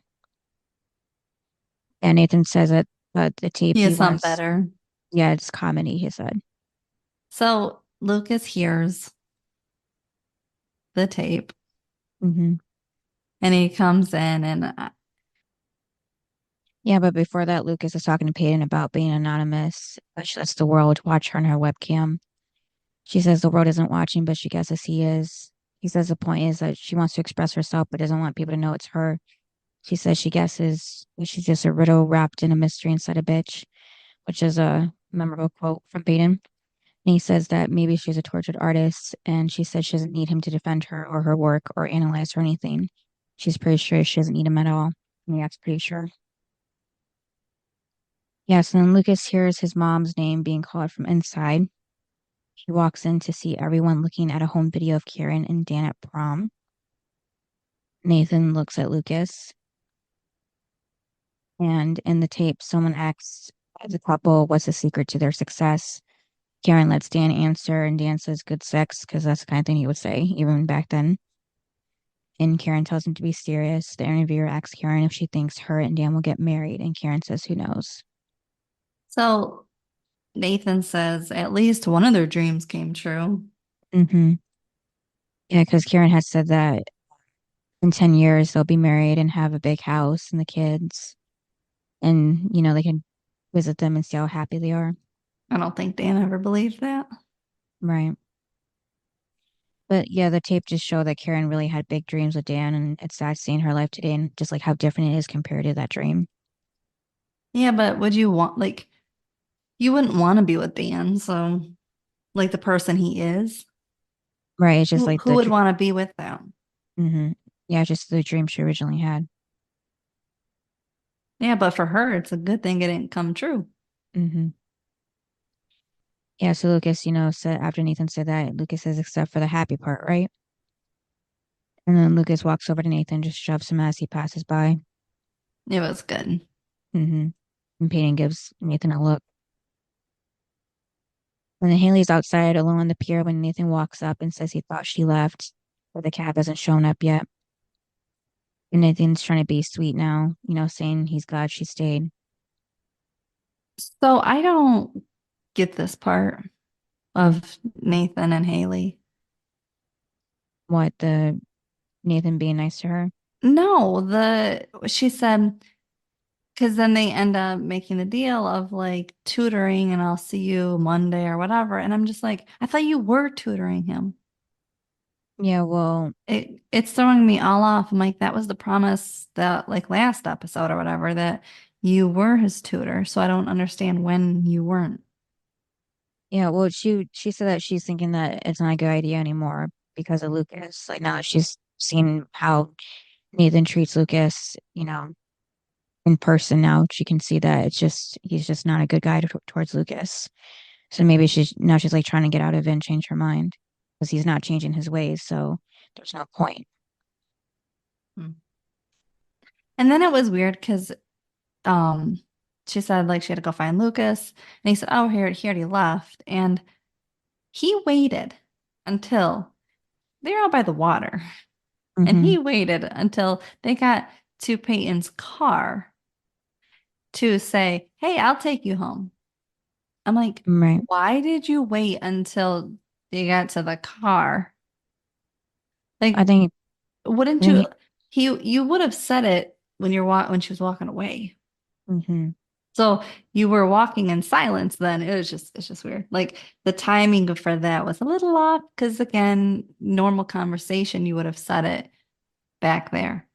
And Nathan says that the tape he wants better. Yeah, it's comedy, he said. So Lucas hears the tape. And he comes in and yeah, but before that, Lucas is talking to Peyton about being anonymous. She lets the world watch her on her webcam. She says the world isn't watching, but she guesses he is. He says the point is that she wants to express herself, but doesn't want people to know it's her. She says she guesses she's just a riddle wrapped in a mystery inside a bitch, which is a memorable quote from Peyton. And he says that maybe she's a tortured artist, and she said she doesn't need him to defend her or her work or analyze her or anything. She's pretty sure she doesn't need him at all. And he acts pretty sure. Yes, and then Lucas hears his mom's name being called from inside. He walks in to see everyone looking at a home video of Karen and Dan at prom. Nathan looks at Lucas, and in the tape, someone asks the couple what's the secret to their success. Karen lets Dan answer, and Dan says good sex, because that's the kind of thing he would say even back then. And Karen tells him to be serious. The interviewer asks Karen if she thinks her and Dan will get married, and Karen says, who knows? So Nathan says at least one of their dreams came true. Mm-hmm. Yeah, because Karen has said that in 10 years they'll be married and have a big house and the kids, and, they can visit them and see how happy they are. I don't think Dan ever believed that. Right. But yeah, the tape just showed that Karen really had big dreams with Dan, and it's sad seeing her life today and just like how different it is compared to that dream. Yeah, but would you want, like, you wouldn't want to be with Dan, so, like, the person he is. Right. It's just like Who would want to be with them? mm-hmm. Yeah, just the dream she originally had. Yeah, but for her, it's a good thing it didn't come true. Mm-hmm. Yeah, so Lucas, said after Nathan said that, Lucas says, except for the happy part, right? And then Lucas walks over to Nathan, just shoves him as he passes by. It was good. Mm-hmm. And Peyton gives Nathan a look. And then Haley's outside alone on the pier when Nathan walks up and says he thought she left, but the cab hasn't shown up yet. And Nathan's trying to be sweet now, saying he's glad she stayed. So I don't get this part of Nathan and Haley. What, the Nathan being nice to her? No, she said, because then they end up making the deal of like tutoring and I'll see you Monday or whatever. And I'm just like, I thought you were tutoring him. Yeah, well, It's throwing me all off. I'm like, that was the promise that like last episode or whatever, that you were his tutor. So I don't understand when you weren't. yeah, well, she said that she's thinking that it's not a good idea anymore because of Lucas. Like now that she's seen how Nathan treats Lucas, in person now, she can see that he's just not a good guy towards Lucas. So maybe she's like trying to get out of it and change her mind because he's not changing his ways. So there's no point. Hmm. And then it was weird because um she said like she had to go find Lucas and he said, oh, he already left. And he waited until they're out by the water. And Mm-hmm. he waited until they got to Peyton's car to say, hey, I'll take you home. I'm like, Right. why did you wait until you got to the car? I Like, think, wouldn't I think you? You would have said it when when she was walking away. mm-hmm. So you were walking in silence then. It's just weird. Like the timing for that was a little off because again, normal conversation, you would have said it back there.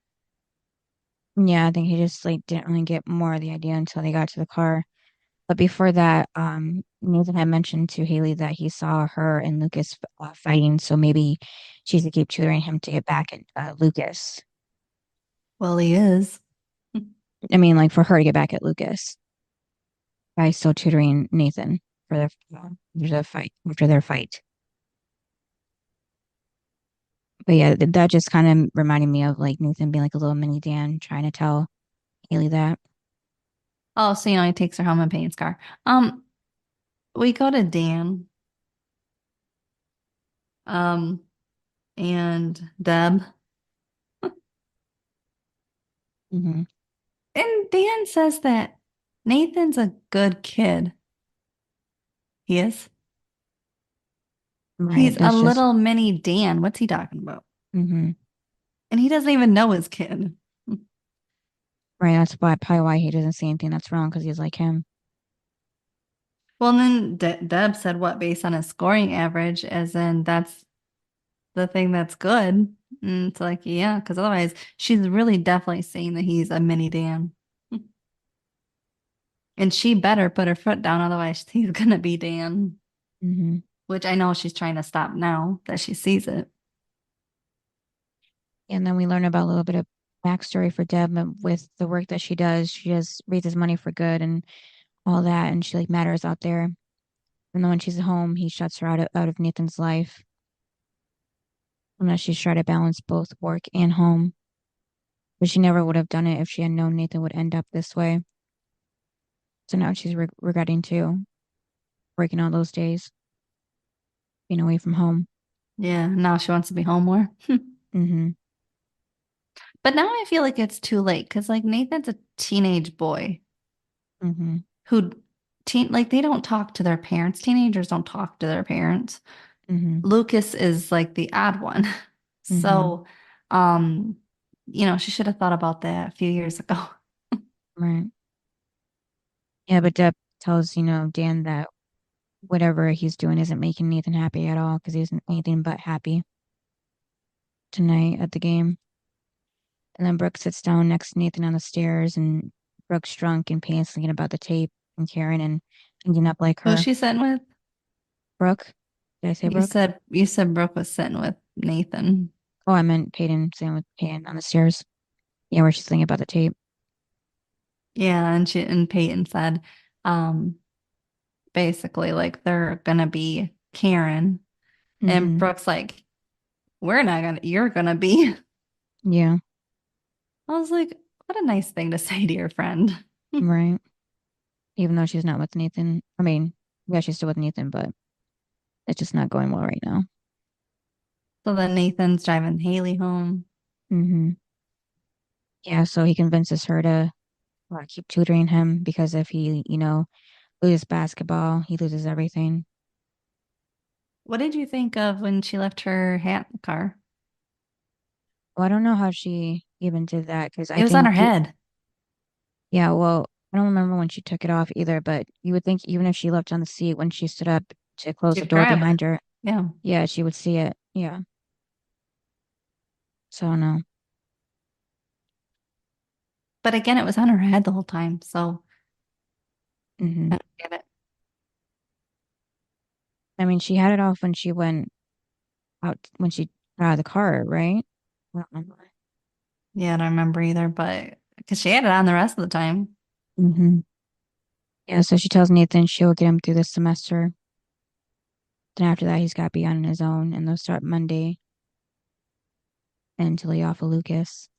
Yeah, I think he just like didn't really get more of the idea until they got to the car. But before that, Nathan had mentioned to Haley that he saw her and Lucas fighting, so maybe she should keep tutoring him to get back at Lucas. Well, he is. I mean, like for her to get back at Lucas by still tutoring Nathan for after their fight. But yeah, that just kind of reminded me of like Nathan being like a little mini Dan trying to tell Haley that. Oh, so he takes her home in Payne's car. We go to Dan, um, and Deb, Mm-hmm. and Dan says that Nathan's a good kid. He is. Right. He's a That's just little mini Dan. What's he talking about? mm-hmm. And he doesn't even know his kid. Right. That's probably why he doesn't see anything that's wrong because he's like him. Well, and then Deb said what based on his scoring average, as in that's the thing that's good. And it's like, yeah, because otherwise she's really definitely saying that he's a mini Dan. And she better put her foot down, otherwise he's gonna be Dan. Mm-hmm. which I know she's trying to stop now that she sees it. And then we learn about a little bit of backstory for Deb with the work that she does. She just raises money for good and all that, and she like matters out there. And then when she's at home, he shuts her out of Nathan's life. Unless she's trying to balance both work and home. But she never would have done it if she had known Nathan would end up this way. So now she's regretting too, working all those days, being away from home. Yeah, now she wants to be home more. Mm-hmm. But now I feel like it's too late because like Nathan's a teenage boy Mm-hmm. who like they don't talk to their parents. Teenagers don't talk to their parents. Mm-hmm. Lucas is like the odd one. Mm-hmm. So, she should have thought about that a few years ago. Right. Yeah, but Deb tells, Dan that whatever he's doing isn't making Nathan happy at all because he isn't anything but happy tonight at the game. And then Brooke sits down next to Nathan on the stairs, and Brooke's drunk and Payne's thinking about the tape and Karen and ending up like Who's her. she sitting with? Brooke? Did I say You Brooke? said you said Brooke was sitting with Nathan. Oh, I meant Peyton sitting with Payne on the stairs. Yeah, where she's thinking about the tape. Yeah, and Peyton said, um, basically like they're gonna be Karen, and Mm-hmm. Brooke's like, you're gonna be. Yeah, I was like, what a nice thing to say to your friend. right. Even though she's not with Nathan. I mean, yeah, she's still with Nathan, but it's just not going well right now. So then Nathan's driving Haley home. Mm-hmm. Yeah, so he convinces her to keep tutoring him because if he, loses basketball, he loses everything. What did you think of when she left her hat in the car? Well, I don't know how she even did that because I It was on think her head. yeah, well, I don't remember when she took it off either, but you would think even if she left on the seat when she stood up to close the She'd door grab it. behind her, Yeah. yeah, she would see it. Yeah. So I don't know. But again, it was on her head the whole time. So Hmm. I don't get it. I mean, she had it off when she went out, when she got out of the car, right? I don't remember. Yeah, I don't remember either, but because she had it on the rest of the time. Hmm. Yeah, so she tells Nathan she'll get him through this semester. Then after that, he's got to be on his own, and they'll start Monday until he off of Lucas,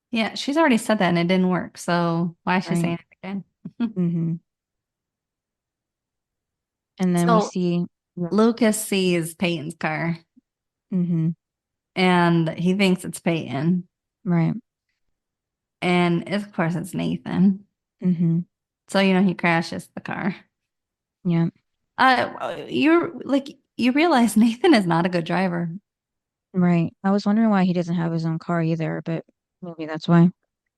Yeah, she's already said that and it didn't work. So why is she right? saying it again? Hmm. And then we So see, Lucas sees Peyton's car hmm, and he thinks it's Peyton. right? And of course it's Nathan. Hmm. So, he crashes the car. Yeah, You realize Nathan is not a good driver. right. I was wondering why he doesn't have his own car either, but maybe that's why.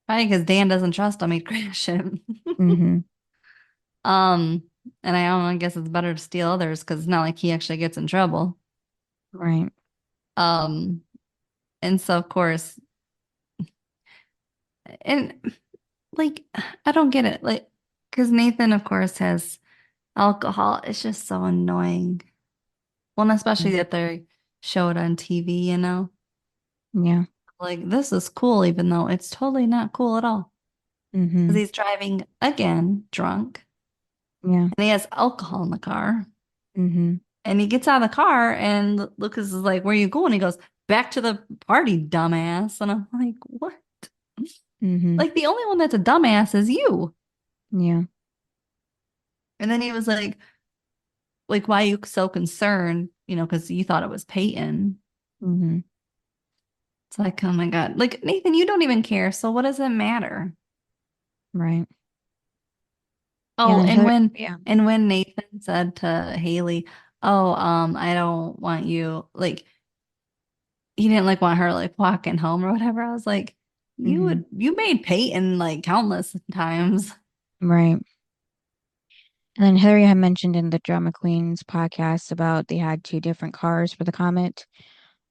Probably because Dan doesn't trust him, he'd crash him. Hmm. Um, and I don't know, I guess it's better to steal others because it's not like he actually gets in trouble. Right. Um, and so of course, and like I don't get it. Like, because Nathan, of course, has alcohol. It's just so annoying. Well, and especially Mm. that they show it on TV. Yeah. Like, this is cool, even though it's totally not cool at all. Because Hmm. he's driving again, drunk, Yeah. and he has alcohol in the car. Hmm. And he gets out of the car, and Lucas is like, "Where are you going?" He goes, "Back to the party, dumbass." And I'm like, "What?" Hmm. Like, the only one that's a dumbass is you. Yeah. And then he was like, why are you so concerned? Because you thought it was Peyton. Hmm. It's like, oh my God. Like, Nathan, you don't even care. So what does it matter? Right. Yeah. Oh, Then and Hillary. when Yeah. and when Nathan said to Haley, "Oh, I don't want you," like he didn't like want her like walking home or whatever. I was like, Hmm. you made Peyton like countless times. Right. And then Hillary had mentioned in the Drama Queens podcast about they had two different cars for the Comet.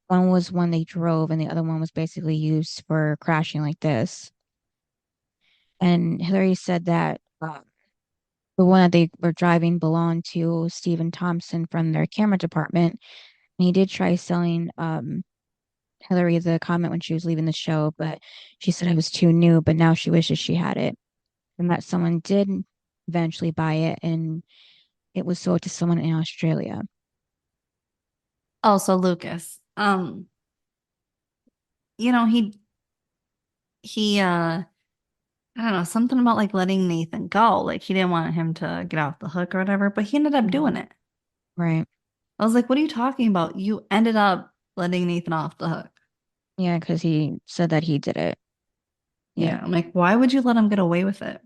One was one they drove, and the other one was basically used for crashing like this. And Hillary said that the one that they were driving belonged to Stephen Thompson from their camera department. And he did try selling Hillary the comment when she was leaving the show, but she said it was too new, but now she wishes she had it. And that someone did eventually buy it, and it was sold to someone in Australia. Also, Lucas. He I don't know, something about like letting Nathan go. Like he didn't want him to get off the hook or whatever, but he ended up doing it. Right. I was like, what are you talking about? You ended up letting Nathan off the hook. Yeah, because he said that he did it. Yeah. Yeah. I'm like, why would you let him get away with it?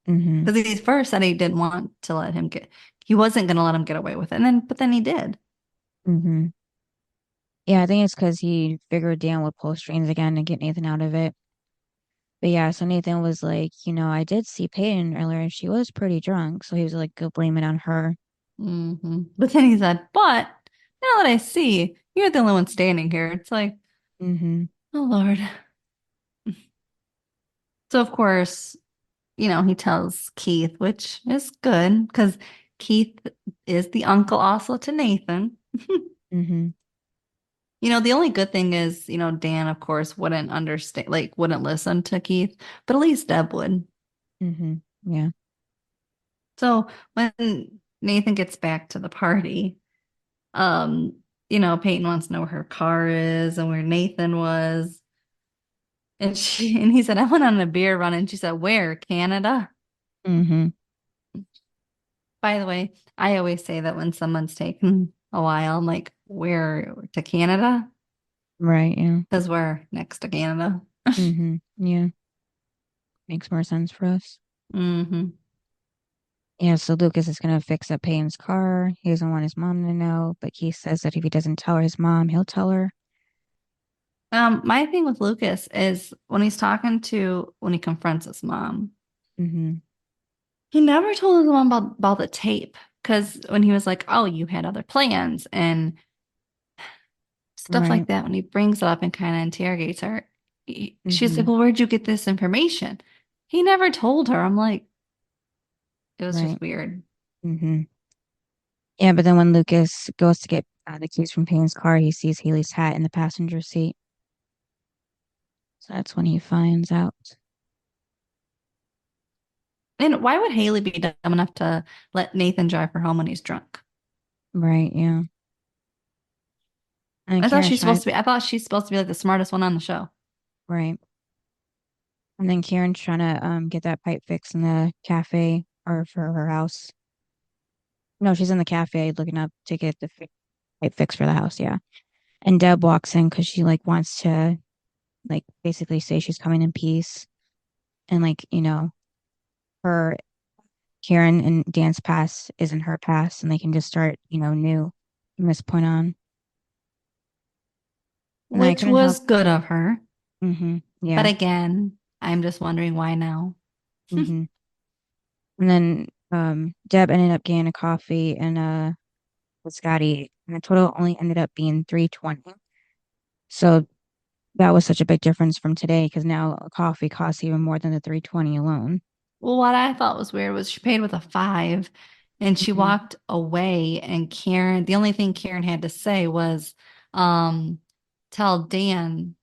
Mm-hmm. Because he first said he didn't want to let him he wasn't going to let him get away with it. But then he did. Mm-hmm. Yeah, I think it's because he figured Dan would pull strings again and get Nathan out of it. But yeah, so Nathan was like, I did see Peyton earlier and she was pretty drunk. So he was like, go blame it on her. But then he said, but now that I see you're the only one standing here, it's like, Mm-hmm. oh Lord. So of course, he tells Keith, which is good because Keith is the uncle also to Nathan. Mm-hmm. The only good thing is, Dan, of course, wouldn't understand, like, wouldn't listen to Keith, but at least Deb would. Mm-hmm. Yeah. So when Nathan gets back to the party, um, Peyton wants to know where her car is and where Nathan was. And he said, I went on a beer run. And she said, where? Canada? Mm-hmm. By the way, I always say that when someone's taken a while, I'm like, where to Canada? Right. Yeah. Because we're next to Canada. Mm-hmm. Yeah. Makes more sense for us. hmm Yeah, so Lucas is gonna fix up Payne's car. He doesn't want his mom to know, but he says that if he doesn't tell his mom, he'll tell her. My thing with Lucas is when he confronts his mom, Mm-hmm. he never told his mom about the tape. Because when he was like, oh, you had other plans and stuff Right. like that, when he brings it up and kind of interrogates her, she's Mm-hmm. like, well, where'd you get this information? He never told her. I'm like, it was Right. just weird. Mm-hmm. Yeah, but then when Lucas goes to get the keys from Payne's car, he sees Haley's hat in the passenger seat. So that's when he finds out. And why would Haley be dumb enough to let Nathan drive her home when he's drunk? Right, yeah. And Karen's trying, I thought she's supposed to be like the smartest one on the show. right. And then Karen's trying to get that pipe fixed in the cafe or for her house. No, she's in the cafe looking up to get the pipe fixed for the house, yeah. And Deb walks in because she like wants to like basically say she's coming in peace. And like, her Karen and Dan's past isn't her past and they can just start, new from this point on. And I Which couldn't help. was good of her. Mm-hmm. But Yeah. again, I'm just wondering why now. Mm-hmm. And then Deb ended up getting a coffee and with Scotty, and the total only ended up being 320. So that was such a big difference from today because now a coffee costs even more than the 320 alone. Well, what I thought was weird was she paid with a 5 and she Mm-hmm. walked away and the only thing Karen had to say was, um, tell Dan,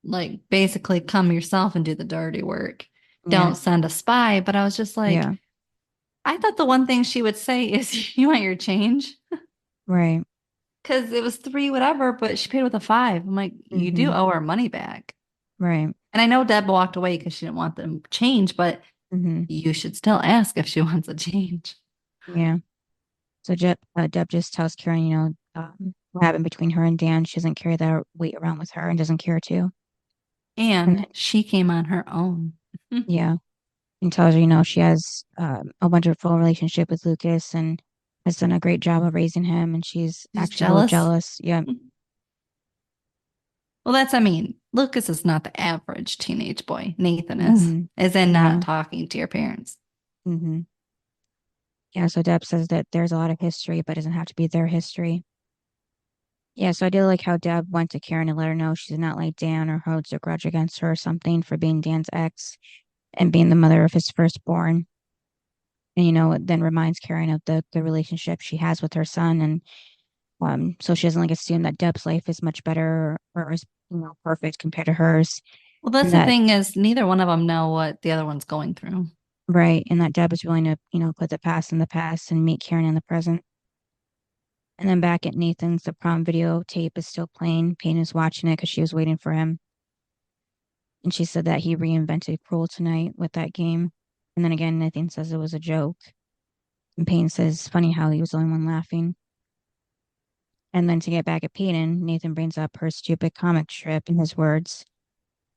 like basically come yourself and do the dirty work. Yeah. Don't send a spy. But I was just like, Yeah. I thought the one thing she would say is, you want your change? Right. Because it was 3 whatever, but she paid with a 5. I'm like, you do Mm-hmm. owe her money back. Right. And I know Deb walked away because she didn't want them change, but Mm-hmm. you should still ask if she wants a change. Yeah. So Deb just tells Karen, what happened between her and Dan. She doesn't carry that weight around with her and doesn't care to. And And she came on her own. yeah, and tells her, she has a wonderful relationship with Lucas and has done a great job of raising him. And she's She's actually a little jealous. jealous. Yeah. Well, Lucas is not the average teenage boy. Nathan Mm-hmm. is in not Yeah. talking to your parents. Mm-hmm. Yeah. So Deb says that there's a lot of history, but it doesn't have to be their history. Yeah, so I did like how Deb went to Karen and let her know she's not like Dan or holds a grudge against her or something for being Dan's ex and being the mother of his firstborn. and it then reminds Karen of the relationship she has with her son, and so she doesn't like assume that Deb's life is much better or is perfect compared to hers, Well, that's and the that thing is neither one of them know what the other one's going through. right, and that Deb is willing to put the past in the past and meet Karen in the present. And then back at Nathan's, the prom videotape is still playing. Payne is watching it because she was waiting for him. And she said that he reinvented Cruel tonight with that game. And then again, Nathan says it was a joke. And Payne says, funny how he was the only one laughing. And then to get back at Peyton, Nathan brings up her stupid comic strip in his words.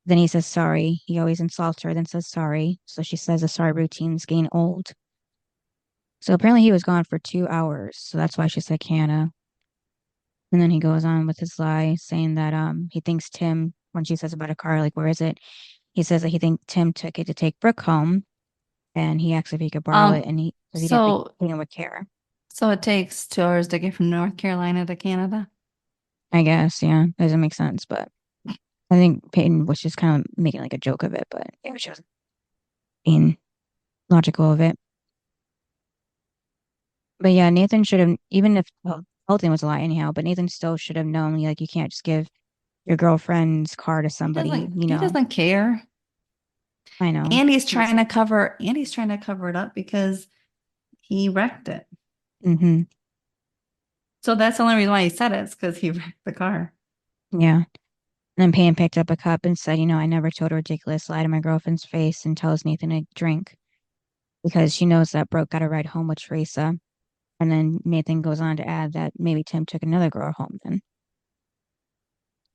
Then he says sorry. He always insults her, then says sorry. So she says the sorry routine's getting old. So apparently he was gone for 2 hours. So that's why she said Hannah. And then he goes on with his lie, saying that he thinks Tim, when she says about a car, like where is it? He says that he thinks Tim took it to take Brooke home, and he asked if he could borrow it, and he says he didn't think So Peyton would care. so it takes 2 hours to get from North Carolina to Canada. I guess, yeah, doesn't make sense, but I think Peyton was just kind of making like a joke of it, but yeah, she was being logical of it. But yeah, Nathan should have, even if the whole thing was a lie anyhow, but Nathan still should have known, like, you can't just give your girlfriend's car to somebody, He doesn't care. I know. And he's trying to cover it up because he wrecked it. Mm-hmm. So that's the only reason why he said it, is because he wrecked the car. Yeah. And then Payne picked up a cup and said, I never told a ridiculous lie to my girlfriend's face, and tells Nathan to drink because she knows that Brooke got a ride home with Teresa. And then Nathan goes on to add that maybe Tim took another girl home then.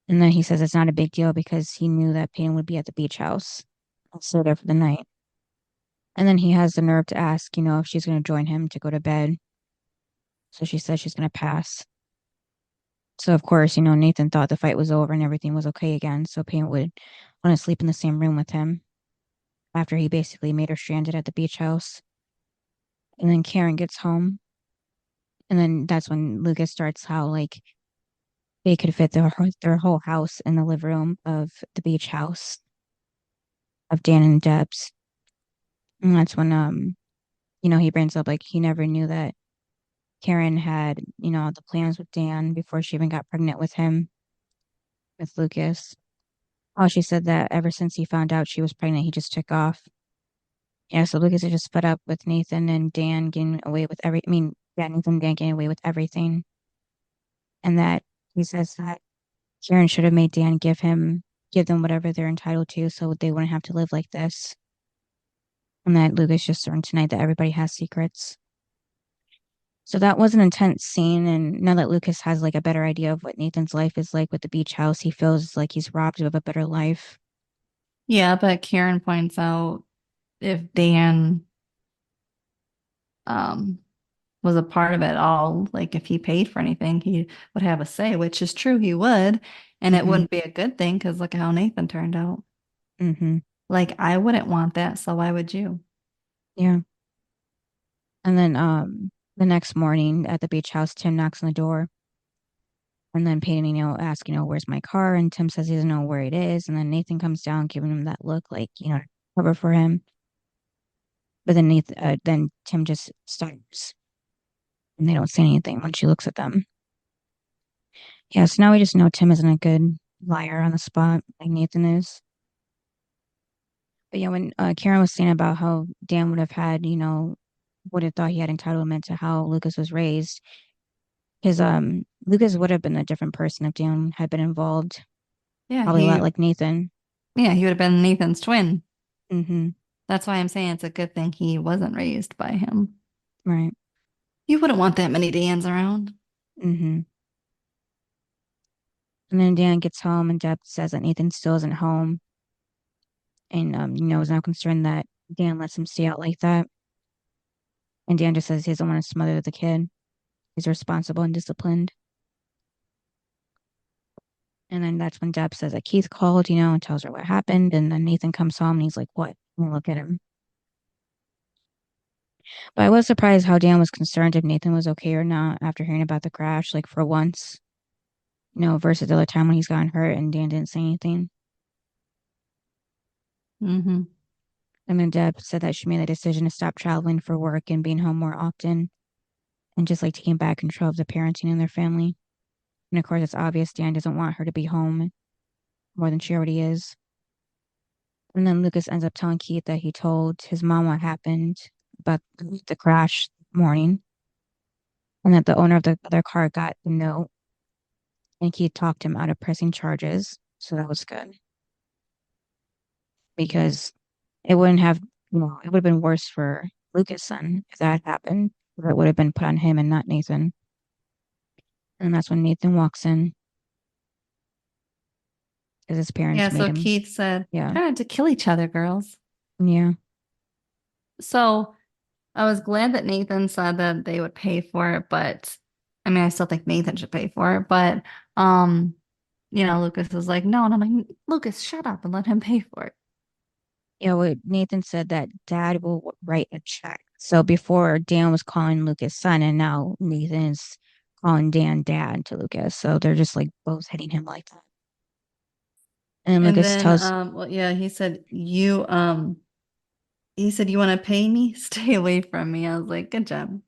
And then he says it's not a big deal because he knew that Payne would be at the beach house and stay there for the night. And then he has the nerve to ask, if she's going to join him to go to bed. So she says she's going to pass. So, of course, Nathan thought the fight was over and everything was okay again. So Payne would want to sleep in the same room with him after he basically made her stranded at the beach house. And then Karen gets home. And then that's when Lucas starts how, like, they could fit their whole house in the living room of the beach house of Dan and Deb's. And that's when, he brings up, like, he never knew that Karen had, the plans with Dan before she even got pregnant with him, with Lucas. Oh, she said that ever since he found out she was pregnant, he just took off. Yeah, so Lucas is just fed up with Nathan and Dan getting away with yeah, Nathan and Dan getting away with everything. And that he says that Karen should have made Dan give them whatever they're entitled to so they wouldn't have to live like this. And that Lucas just learned tonight that everybody has secrets. So that was an intense scene. And now that Lucas has like a better idea of what Nathan's life is like with the beach house, he feels like he's robbed of a better life. Yeah, but Karen points out if Dan um was a part of it all, like if he paid for anything, he would have a say, which is true, he would. And it Mhm. wouldn't be a good thing because look at how Nathan turned out. Mm-hmm. Like I wouldn't want that, so why would you? Yeah. And then the next morning at the beach house, Tim knocks on the door. And then Peyton, asks, where's my car? And Tim says he doesn't know where it is. And then Nathan comes down, giving him that look like, cover for him. But then Tim just starts and they don't say anything when she looks at them. Yeah, so now we just know Tim isn't a good liar on the spot like Nathan is. But yeah, when Karen was saying about how Dan would have had, would have thought he had entitlement to how Lucas was raised, his Lucas would have been a different person if Dan had been involved. Yeah, Probably a lot like Nathan. he would have been Nathan's twin. Mm-hmm. That's why I'm saying it's a good thing he wasn't raised by him. Right. You wouldn't want that many Dans around. Mm-hmm. And then Dan gets home and Deb says that Nathan still isn't home and is now concerned that Dan lets him stay out like that. And Dan just says he doesn't want to smother the kid. He's responsible and disciplined. And then that's when Deb says that Keith called, and tells her what happened. And then Nathan comes home and he's like, what? And look at him. But I was surprised how Dan was concerned if Nathan was okay or not after hearing about the crash, like for once, versus the other time when he's gotten hurt and Dan didn't say anything. Mm-hmm. And then Deb said that she made the decision to stop traveling for work and being home more often and just like taking back control of the parenting in their family. And of course, it's obvious Dan doesn't want her to be home more than she already is. And then Lucas ends up telling Keith that he told his mom what happened about the crash morning and that the owner of the other car got the note and Keith talked him out of pressing charges. So that was good because it wouldn't have, it would have been worse for Lucas' son if that had happened. That would have been put on him and not Nathan. And that's when Nathan walks in because his parents Yeah, made so him. Keith said, Yeah. try not to kill each other, girls. Yeah. So I was glad that Nathan said that they would pay for it, but I mean, I still think Nathan should pay for it, but Lucas was like, no, and I'm like, Lucas, shut up and let him pay for it. Yeah, what Nathan said that dad will write a check. So before Dan was calling Lucas son, and now Nathan is calling Dan dad to Lucas. So they're just like both hitting him like that. And And Lucas then, tells, he said, you want to pay me? Stay away from me. I was like, good job.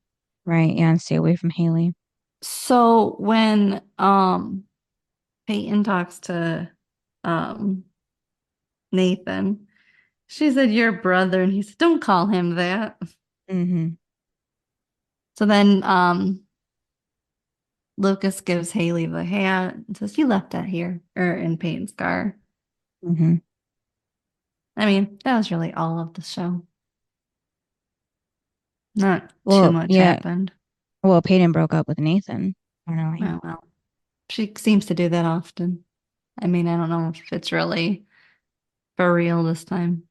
right, yeah, and stay away from Haley. So when Peyton talks to Nathan, she said, your brother, and he said, don't call him that. Mm-hmm. So then Lucas gives Haley the hat and says, you left that here or in Peyton's car. Mm-hmm. I mean, that was really all of the show. Not too Well, much yeah. happened. Well, Peyton broke up with Nathan. I don't know. Oh, well, she seems to do that often. I mean, I don't know if it's really for real this time.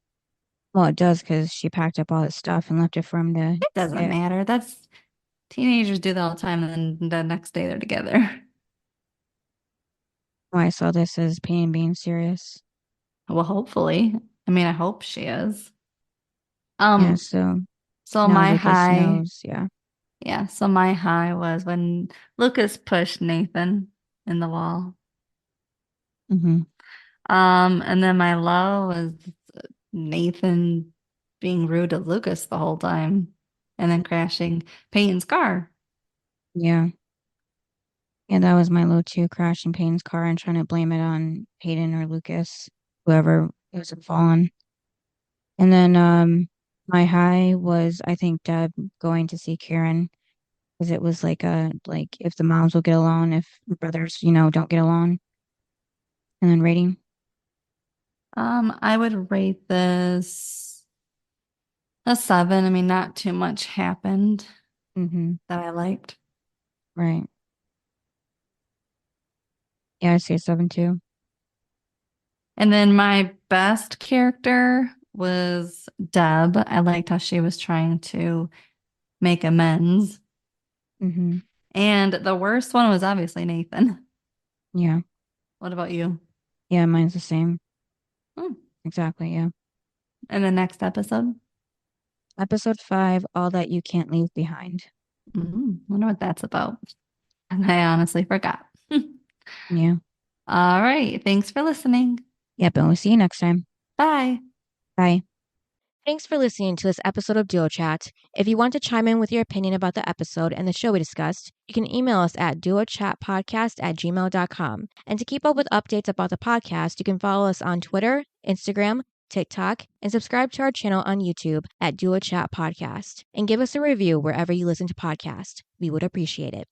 Well, it does because she packed up all his stuff and left it for him to. It doesn't matter. That's teenagers do that all the time, and then the next day they're together. Oh, I saw this as Peyton being serious. Well, hopefully. I mean, I hope she is. Yeah, so So now my Lucas high, knows. Yeah. yeah, so my high was when Lucas pushed Nathan in the wall. Mm-hmm. And then my low was Nathan being rude to Lucas the whole time and then crashing Peyton's car. Yeah. Yeah, that was my low two, crashing Peyton's car and trying to blame it on Peyton or Lucas, whoever it was at fault on. And then my high was I think Deb going to see Karen because it was like if the moms will get along, if brothers, don't get along. And then rating. I would rate this a 7. I mean, not too much happened Mm-hmm. that I liked. Right. Yeah, I'd say 7 too. And then my best character was Deb. I liked how she was trying to make amends. Mm-hmm. And the worst one was obviously Nathan. Yeah. What about you? Yeah, mine's the same. Hmm. Exactly, yeah. In the next episode? Episode 5, All That You Can't Leave Behind. Wonder what that's about. And I honestly forgot. Yeah. All right. Thanks for listening. Yep, and we'll see you next time. Bye. Bye. Thanks for listening to this episode of Duo Chat. If you want to chime in with your opinion about the episode and the show we discussed, you can email us at duochatpodcast@gmail.com. And to keep up with updates about the podcast, you can follow us on Twitter, Instagram, TikTok, and subscribe to our channel on YouTube at Duo Chat Podcast. And give us a review wherever you listen to podcasts. We would appreciate it.